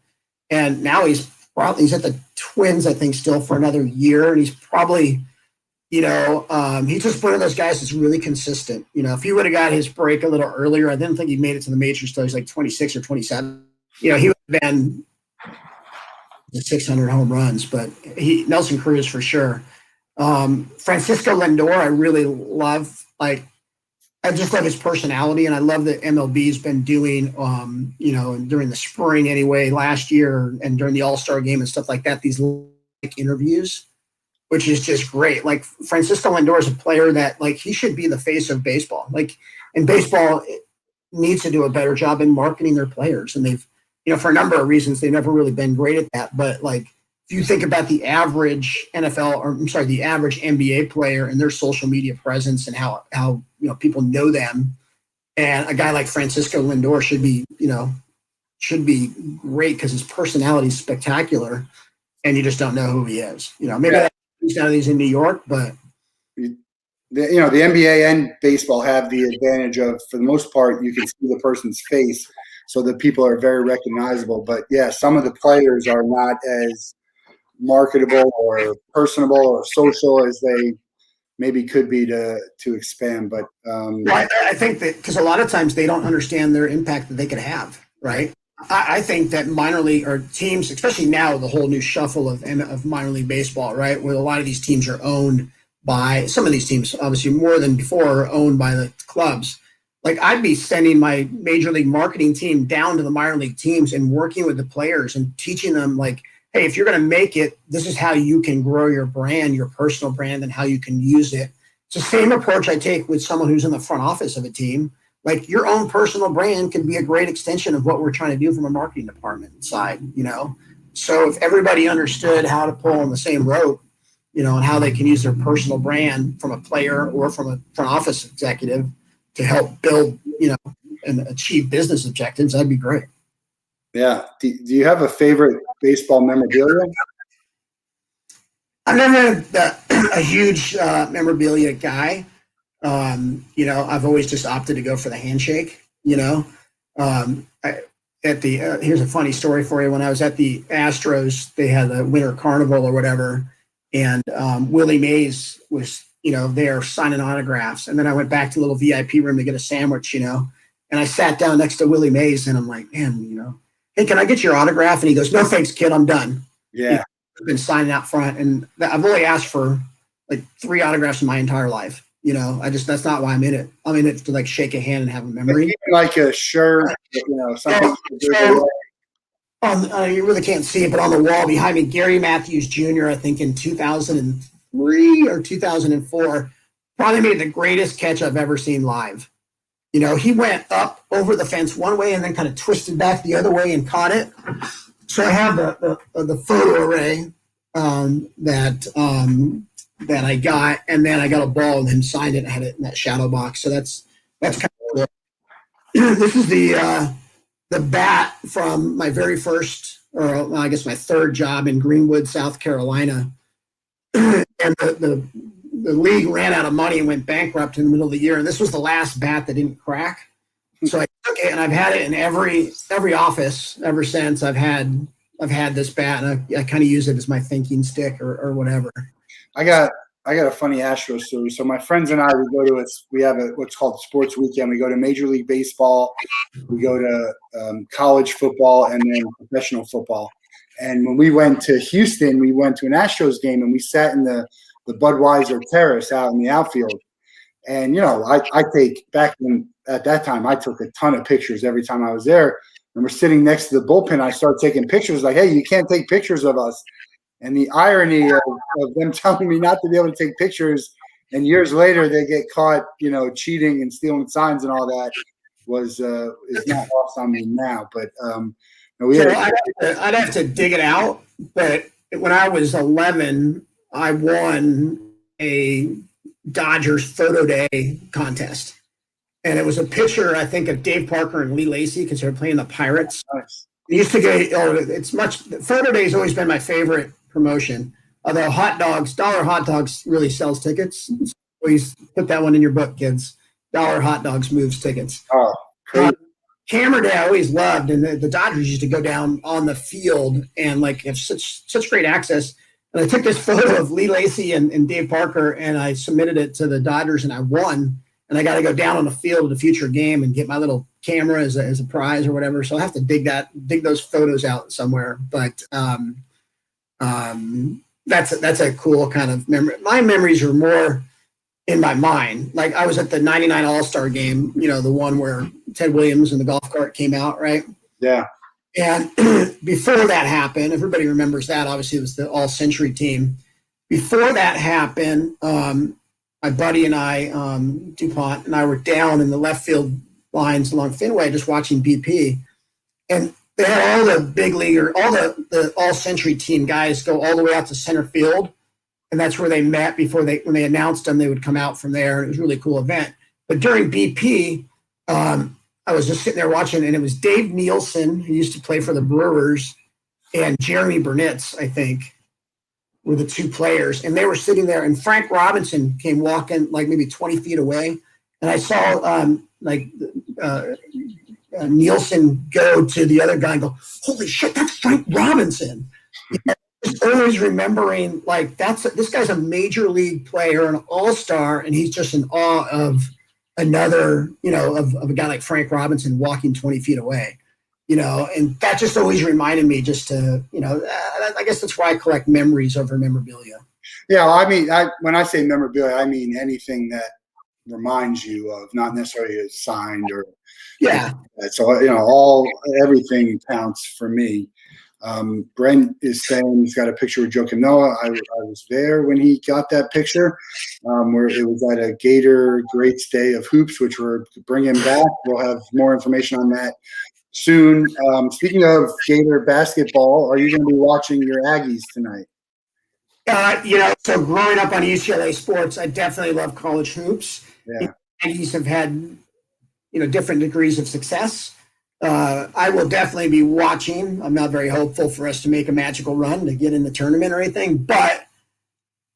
And now he's at the Twins, I think, still for another year, and he's probably – he's just one of those guys that's really consistent. If he would have got his break a little earlier, I didn't think he made it to the majors until he's like 26 or 27. He would have been 600 home runs, but Nelson Cruz for sure. Francisco Lindor, I really love. I just love his personality, and I love that MLB's been doing, during the spring anyway, last year and during the All-Star game and stuff like that, these interviews, which is just great. Like Francisco Lindor is a player that he should be the face of baseball. And baseball needs to do a better job in marketing their players. And they've, for a number of reasons, they've never really been great at that. But if you think about the average the average NBA player and their social media presence and how people know them, and a guy like Francisco Lindor should be great because his personality is spectacular, and you just don't know who he is. Maybe he's in New York, but the NBA and baseball have the advantage of, for the most part, you can see the person's face, so that people are very recognizable. But yeah, some of the players are not as marketable or personable or social as they maybe could be to expand. But I think that because a lot of times they don't understand their impact that they could have, right? I think that minor league or teams, especially now, the whole new shuffle of minor league baseball, right, where a lot of these teams are owned by, some of these teams, obviously more than before, are owned by the clubs. like I'd be sending my major league marketing team down to the minor league teams and working with the players and teaching them like, hey, if you're going to make it, this is how you can grow your brand, your personal brand, and how you can use it. It's the same approach I take with someone who's in the front office of a team. Like your own personal brand can be a great extension of what we're trying to do from a marketing department side, So if everybody understood how to pull on the same rope, and how they can use their personal brand from a player or from a front office executive to help build, and achieve business objectives, that'd be great. Yeah. Do you have a favorite baseball memorabilia? I'm never a huge memorabilia guy. I've always just opted to go for the handshake. Here's a funny story for you. When I was at the Astros, they had the Winter Carnival or whatever, and Willie Mays was, there signing autographs. And then I went back to the little VIP room to get a sandwich, and I sat down next to Willie Mays, and I'm like, man, hey, can I get your autograph? And he goes, no, thanks, kid, I'm done. Yeah. I've been signing out front, and I've only asked for like 3 autographs in my entire life. That's not why I'm in it. I'm in it to like shake a hand and have a memory. Like a shirt, something. You really can't see it, but on the wall behind me, Gary Matthews Jr., I think in 2003 or 2004, probably made the greatest catch I've ever seen live. He went up over the fence one way and then kind of twisted back the other way and caught it. So I have the photo array that I got, and then I got a ball and him signed it. I had it in that shadow box. So that's kind of cool. This is the bat from my very first, or I guess my third job in Greenwood, South Carolina. And the league ran out of money and went bankrupt in the middle of the year. And this was the last bat that didn't crack. So I took it, and I've had it in every office ever since. I've had this bat, and I kind of use it as my thinking stick or whatever. I got a funny Astro story. So my friends and I, we have what's called Sports Weekend. We go to Major League Baseball, we go to college football, and then professional football. And when we went to Houston, we went to an Astros game, and we sat in the Budweiser terrace out in the outfield. And I take back when at that time I took a ton of pictures every time I was there. And we're sitting next to the bullpen. I start taking pictures like, hey, you can't take pictures of us. And the irony of them telling me not to be able to take pictures, and years later they get caught, cheating and stealing signs and all that, is not lost on me now. But I'd have to dig it out. But when I was 11, I won a Dodgers photo day contest, and it was a picture, I think, of Dave Parker and Lee Lacy because they were playing the Pirates. Nice. It used to get photo day has always been my favorite promotion. Although dollar hot dogs really sells tickets. So always put that one in your book, kids. Dollar hot dogs moves tickets. Oh, crazy. Camera Day I always loved, and the Dodgers used to go down on the field and like have such great access. And I took this photo of Lee Lacy and Dave Parker, and I submitted it to the Dodgers, and I won. And I got to go down on the field at a future game and get my little camera as a prize or whatever. So I have to dig those photos out somewhere. But that's a cool kind of memory. My memories are more in my mind. Like I was at the 99 All-Star game, the one where Ted Williams and the golf cart came out, right? Yeah. And before that happened, everybody remembers that. Obviously, it was the all-century team. Before that happened, my buddy and I, DuPont, and I were down in the left field lines along Fenway just watching BP. And they had all the big leaguer, all the all-century team guys go all the way out to center field. And that's where they met when they announced them, they would come out from there. And it was a really cool event. But during BP, I was just sitting there watching, and it was Dave Nielsen, who used to play for the Brewers, and Jeremy Burnitz, I think, were the two players. And they were sitting there, and Frank Robinson came walking like maybe 20 feet away. And I saw Nielsen go to the other guy and go, holy shit, that's Frank Robinson. Just always remembering, like, this guy's a major league player, an all-star, and he's just in awe of another, of a guy like Frank Robinson walking 20 feet away, and that just always reminded me just to, I guess that's why I collect memories over memorabilia. Yeah, well, I mean, when I say memorabilia, I mean anything that reminds you of, not necessarily a signed or Yeah. so everything counts for me. Brent is saying he's got a picture with Joakim Noah. I was there when he got that picture, where it was at a Gator Greats Day of Hoops, which we're bringing back. We'll have more information on that soon. Speaking of Gator basketball, are you going to be watching your Aggies tonight? So growing up on UCLA sports, I definitely love college hoops. Yeah. Aggies have had, different degrees of success. I will definitely be watching. I'm not very hopeful for us to make a magical run to get in the tournament or anything, but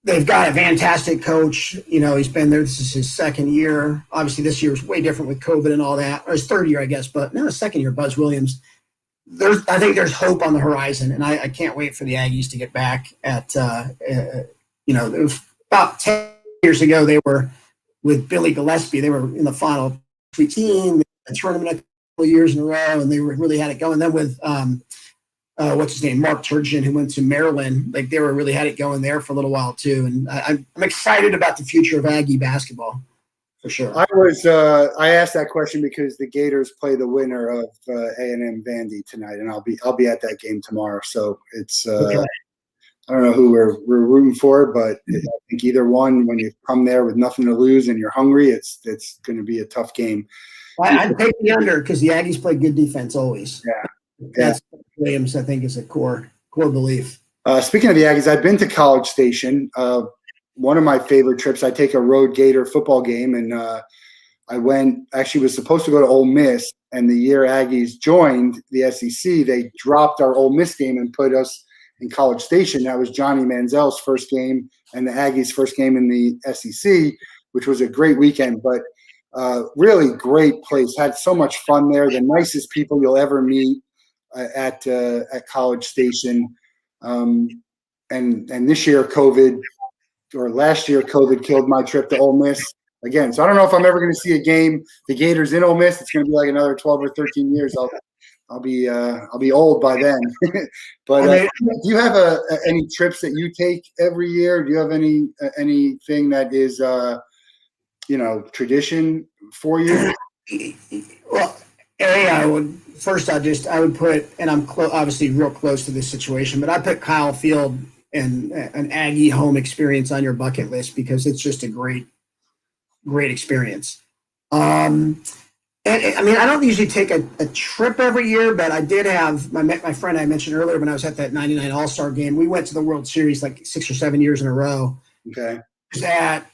they've got a fantastic coach. He's been there. This is his second year. Obviously, this year was way different with COVID and all that. Or his third year, I guess, but no, his second year, Buzz Williams. I think there's hope on the horizon, and I can't wait for the Aggies to get back at, it was about 10 years ago, they were with Billy Gillespie. They were in the final 15, a tournament a couple of years in a row, and they really had it going. Then with, what's his name, Mark Turgeon, who went to Maryland, like they really had it going there for a little while too. And I'm excited about the future of Aggie basketball. For sure. I asked that question because the Gators play the winner of A&M Vandy tonight, and I'll be at that game tomorrow. So it's okay. I don't know who we're rooting for, but I think either one. When you come there with nothing to lose and you're hungry, it's going to be a tough game. I'd take the under because the Aggies play good defense always. Yeah, that's Williams. I think is a core belief. Speaking of the Aggies, I've been to College Station. One of my favorite trips, I take a road Gator football game, and I was supposed to go to Ole Miss, and the year Aggies joined the SEC, they dropped our Ole Miss game and put us in College Station. That was Johnny Manziel's first game and the Aggies' first game in the SEC, which was a great weekend, but really great place. Had so much fun there. The nicest people you'll ever meet at College Station. And this year, last year, COVID killed my trip to Ole Miss again. So I don't know if I'm ever going to see a game, the Gators in Ole Miss. It's going to be like another 12 or 13 years. I'll be old by then. But do you have any trips that you take every year? Do you have anything that is tradition for you? Well, I would put, and I'm obviously real close to this situation, but I put Kyle Field and an Aggie home experience on your bucket list because it's just a great experience. And I mean, I don't usually take a trip every year, but I did have my friend I mentioned earlier when I was at that 99 All-Star game. We went to the World Series like 6 or 7 years in a row. Okay. It was at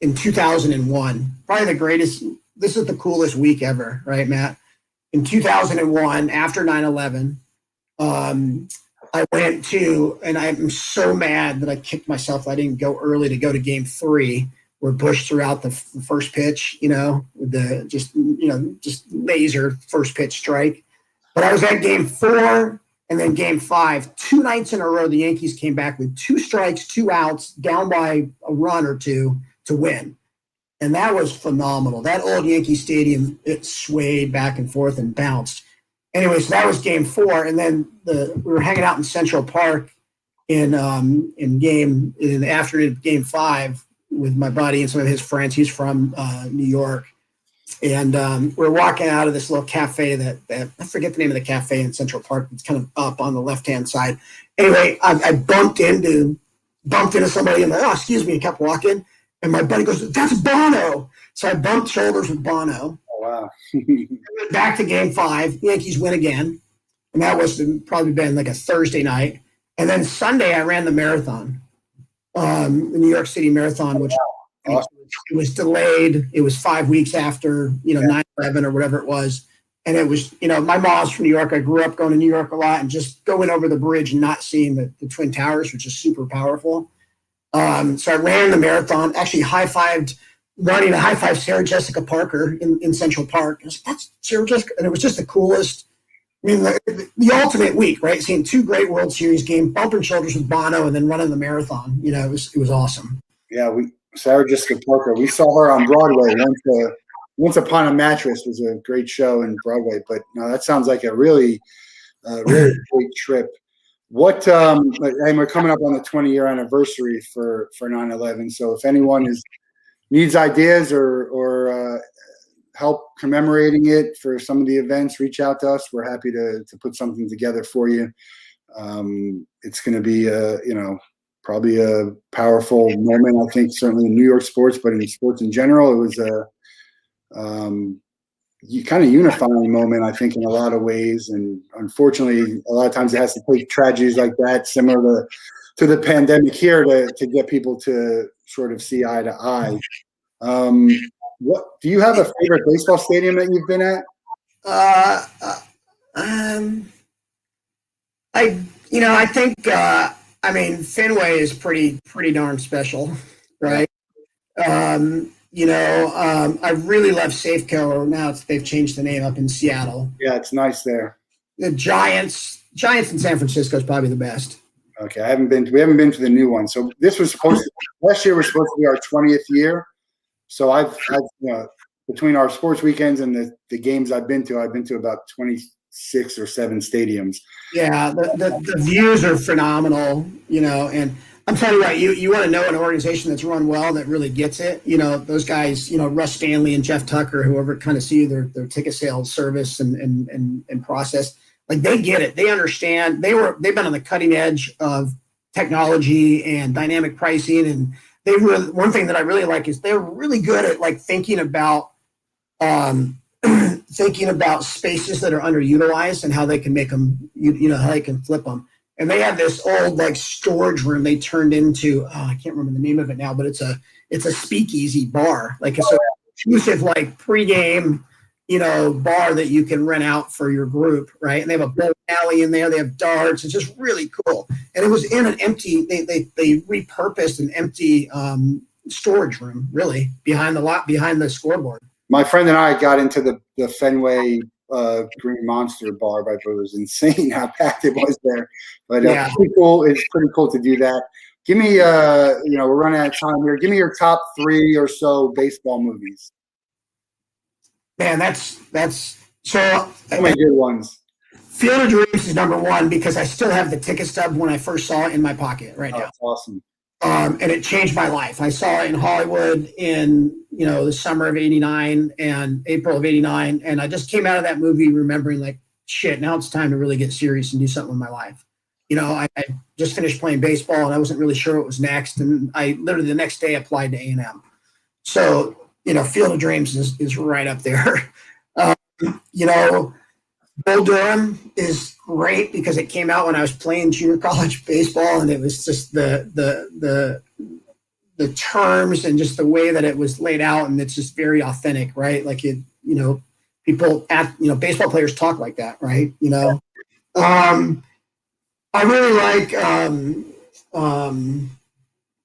in 2001. Probably the greatest. This is the coolest week ever, right, Matt? In 2001, after 9/11, I went to, and I'm so mad that I kicked myself. I didn't go early to go to Game 3, where Bush threw out the first pitch, with the just laser first pitch strike. But I was at Game 4 and then Game 5. 2 nights in a row, the Yankees came back with 2 strikes, 2 outs, down by a run or 2 to win. And that was phenomenal. That old Yankee Stadium, it swayed back and forth and bounced. Anyway, so that was Game 4, and then we were hanging out in Central Park in the afternoon of Game 5 with my buddy and some of his friends. He's from New York, and we're walking out of this little cafe that I forget the name of the cafe in Central Park. It's kind of up on the left-hand side. Anyway, I bumped into somebody and excuse me, and kept walking. And my buddy goes, "That's Bono." So I bumped shoulders with Bono. Oh, wow. Went back to Game 5. Yankees win again. And that was probably been like a Thursday night. And then Sunday, I ran the marathon, the New York City Marathon, which awesome. It was delayed. It was 5 weeks after, 9/11 or whatever it was. And it was, my mom's from New York. I grew up going to New York a lot and just going over the bridge and not seeing the Twin Towers, which is super powerful. So I ran the marathon, actually high-fived Sarah Jessica Parker in Central Park. I was like, "That's Sarah Jessica." And it was just the coolest. I mean, the ultimate week, right? Seeing 2 great World Series games, bumping shoulders with Bono, and then running the marathon. It was awesome. Yeah, Sarah Jessica Parker. We saw her on Broadway. Once Upon a Mattress was a great show in Broadway. But no, that sounds like a really great trip. And we're coming up on the 20-year anniversary for 9/11. So if anyone is needs ideas or help commemorating it for some of the events, reach out to us. We're happy to put something together for you. It's going to be probably a powerful moment, I think, certainly in New York sports, but in sports in general, it was a kind of unifying moment, I think, in a lot of ways. And unfortunately, a lot of times it has to take tragedies like that, similar to the pandemic here, to get people to sort of see eye to eye. What do you have a favorite baseball stadium that you've been at? I think Fenway is pretty darn special, right? I really love Safeco. Now they've changed the name up in Seattle. Yeah, it's nice there. The Giants in San Francisco is probably the best. Okay, we haven't been to the new one. So this was last year was supposed to be our 20th year. So I've between our sports weekends and the games I've been to about 26 or 7 stadiums. Yeah, the views are phenomenal, and I'm telling you what, you want to know an organization that's run well, that really gets it. Those guys, Russ Stanley and Jeff Tucker, whoever kind of see their ticket sales service and process, like they get it. They understand. They've been on the cutting edge of technology and dynamic pricing, and one thing that I really like is they're really good at like thinking about spaces that are underutilized and how they can make them, how they can flip them. And they have this old like storage room they turned into, I can't remember the name of it now, but it's a speakeasy bar. Like it's a exclusive like pregame, bar that you can rent out for your group, right? And they have a bowling alley in there. They have darts. It's just really cool. And it was in an empty. They repurposed an empty storage room, really, behind the scoreboard. My friend and I got into the Fenway Green Monster bar, but it was insane how packed it was there. But yeah, pretty cool. It's pretty cool to do that. Give me, we're running out of time here. Give me your top 3 or so baseball movies. Man, that's so many good ones. Field of Dreams is number 1 because I still have the ticket stub when I first saw it in my pocket right now. That's awesome. And it changed my life. I saw it in Hollywood in the summer of '89 and April of '89, and I just came out of that movie remembering like, shit, now it's time to really get serious and do something with my life. I just finished playing baseball and I wasn't really sure what was next, and I literally the next day applied to A&M. So Field of Dreams is right up there. Bull Durham is great because it came out when I was playing junior college baseball, and it was just the terms and just the way that it was laid out, and it's just very authentic, right? Like people baseball players talk like that, right? I really like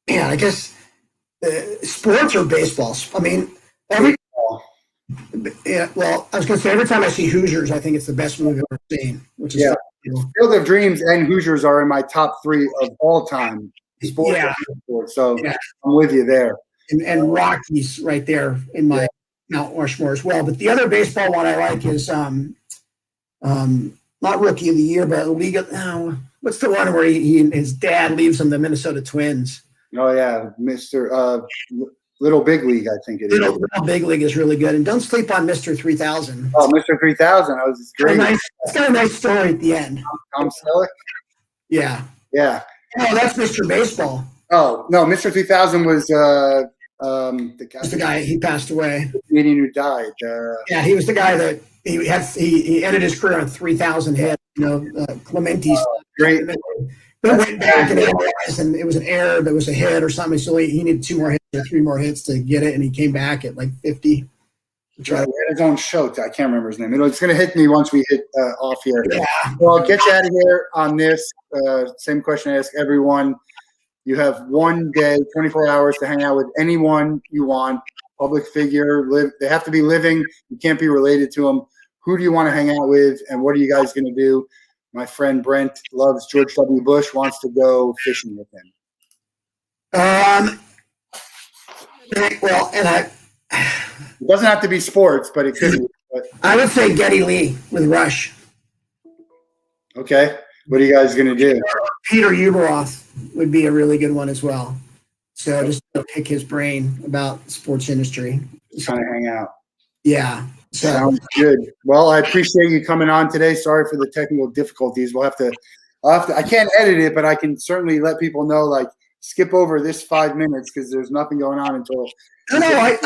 I guess sports or baseball. I mean, well, I was going to say every time I see Hoosiers, I think it's the best movie I've ever seen. Which is Field of Dreams and Hoosiers are in my top 3 of all time. Sports. So I'm with you there. And Rockies right there in my Mount Rushmore as well. But the other baseball one I like is not Rookie of the Year, but League of what's the one where his dad leaves him, the Minnesota Twins? Oh yeah, Mr. Little Big League, I think it is. Little Big League is really good, and don't sleep on Mr. 3000. Oh, Mr. 3000, that was great. It's got a nice story at the end. Tom Selleck. Yeah. Yeah. Oh, that's Mr. Baseball. Oh no, Mr. 3000 was the guy. That's the guy. He passed away. The comedian who died. Yeah, he was the guy that he ended his career on 3,000 hits. Clementi's great. But went back and analyzed, and it was an error, but it was a hit or something. So he needed 2 more hits or 3 more hits to get it, and he came back at like 50. He had his own show. I can't remember his name. It's going to hit me once we hit off here. Yeah. Well, I'll get you out of here on this. Same question I ask everyone. You have one day, 24 hours to hang out with anyone you want, public figure. They have to be living. You can't be related to them. Who do you want to hang out with, and what are you guys going to do? My friend Brent loves George W. Bush, wants to go fishing with him. It doesn't have to be sports, but it could be. But. I would say Geddy Lee with Rush. Okay. What are you guys going to do? Peter Uberoth would be a really good one as well. So just to pick his brain about the sports industry. Just kind of hang out. Yeah. So Sounds good. Well, I appreciate you coming on today. Sorry for the technical difficulties. I can't edit it, but I can certainly let people know, like, skip over this 5 minutes because there's nothing going on until. I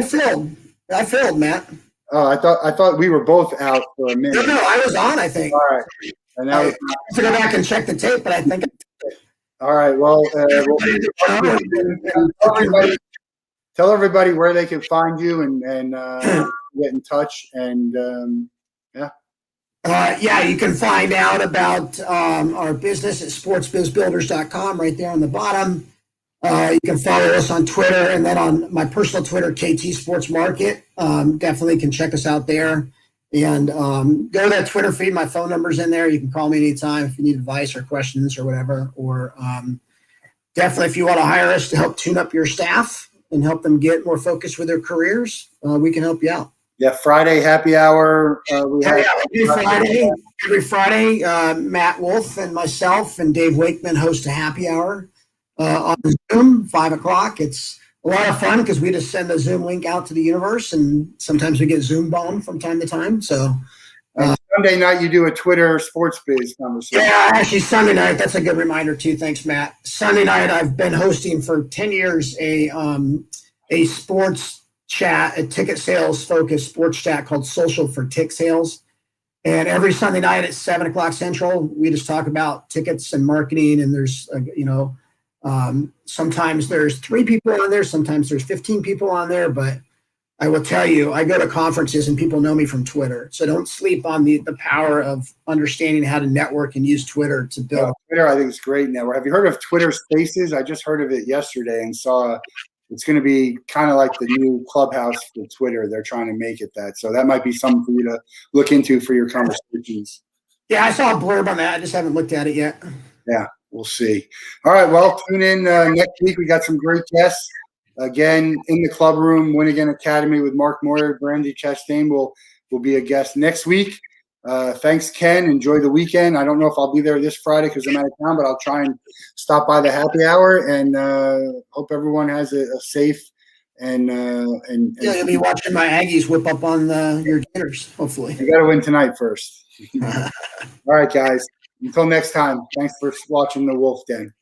filled, Matt. Oh, I thought we were both out for a minute. No, I was on, I think. All right. And now I have to go back and check the tape, but I think. All right. Well, tell everybody where they can find you and get in touch. And you can find out about our business at sportsbizbuilders.com right there on the bottom. You can follow us on Twitter, and then on my personal Twitter, KT Sports Market. Definitely can check us out there. And go to that Twitter feed. My phone number's in there. You can call me anytime if you need advice or questions or whatever. Or definitely if you want to hire us to help tune up your staff and help them get more focused with their careers, we can help you out. Yeah, Friday happy hour. Every Friday, Matt Wolff and myself and Dave Wakeman host a happy hour on Zoom, 5:00. It's a lot of fun because we just send a Zoom link out to the universe, and sometimes we get Zoom bombed from time to time. So Sunday night you do a Twitter sports biz conversation. Yeah, actually Sunday night. That's a good reminder too. Thanks, Matt. Sunday night I've been hosting for 10 years a sports chat, a ticket sales focused sports chat called Social for Tick Sales. And every Sunday night at 7:00 Central, we just talk about tickets and marketing. And there's, sometimes there's 3 people on there, sometimes there's 15 people on there. But I will tell you, I go to conferences and people know me from Twitter. So don't sleep on the power of understanding how to network and use Twitter to build. Twitter, I think, is a great network. Have you heard of Twitter Spaces? I just heard of it yesterday and saw it's going to be kind of like the new Clubhouse for Twitter. They're trying to make it that. So that might be something for you to look into for your conversations. Yeah, I saw a blurb on that. I just haven't looked at it yet. Yeah, we'll see. All right, well, tune in next week. We got some great guests. Again, in the club room, Win Again Academy with Mark Moyer. Brandy Chastain will be a guest next week. Thanks, Ken. Enjoy the weekend. I don't know if I'll be there this Friday because I'm out of town, but I'll try and stop by the happy hour, and hope everyone has a safe and you'll be watching my Aggies whip up on your Gators, hopefully. You got to win tonight first. All right, guys. Until next time, thanks for watching the Wolff Den.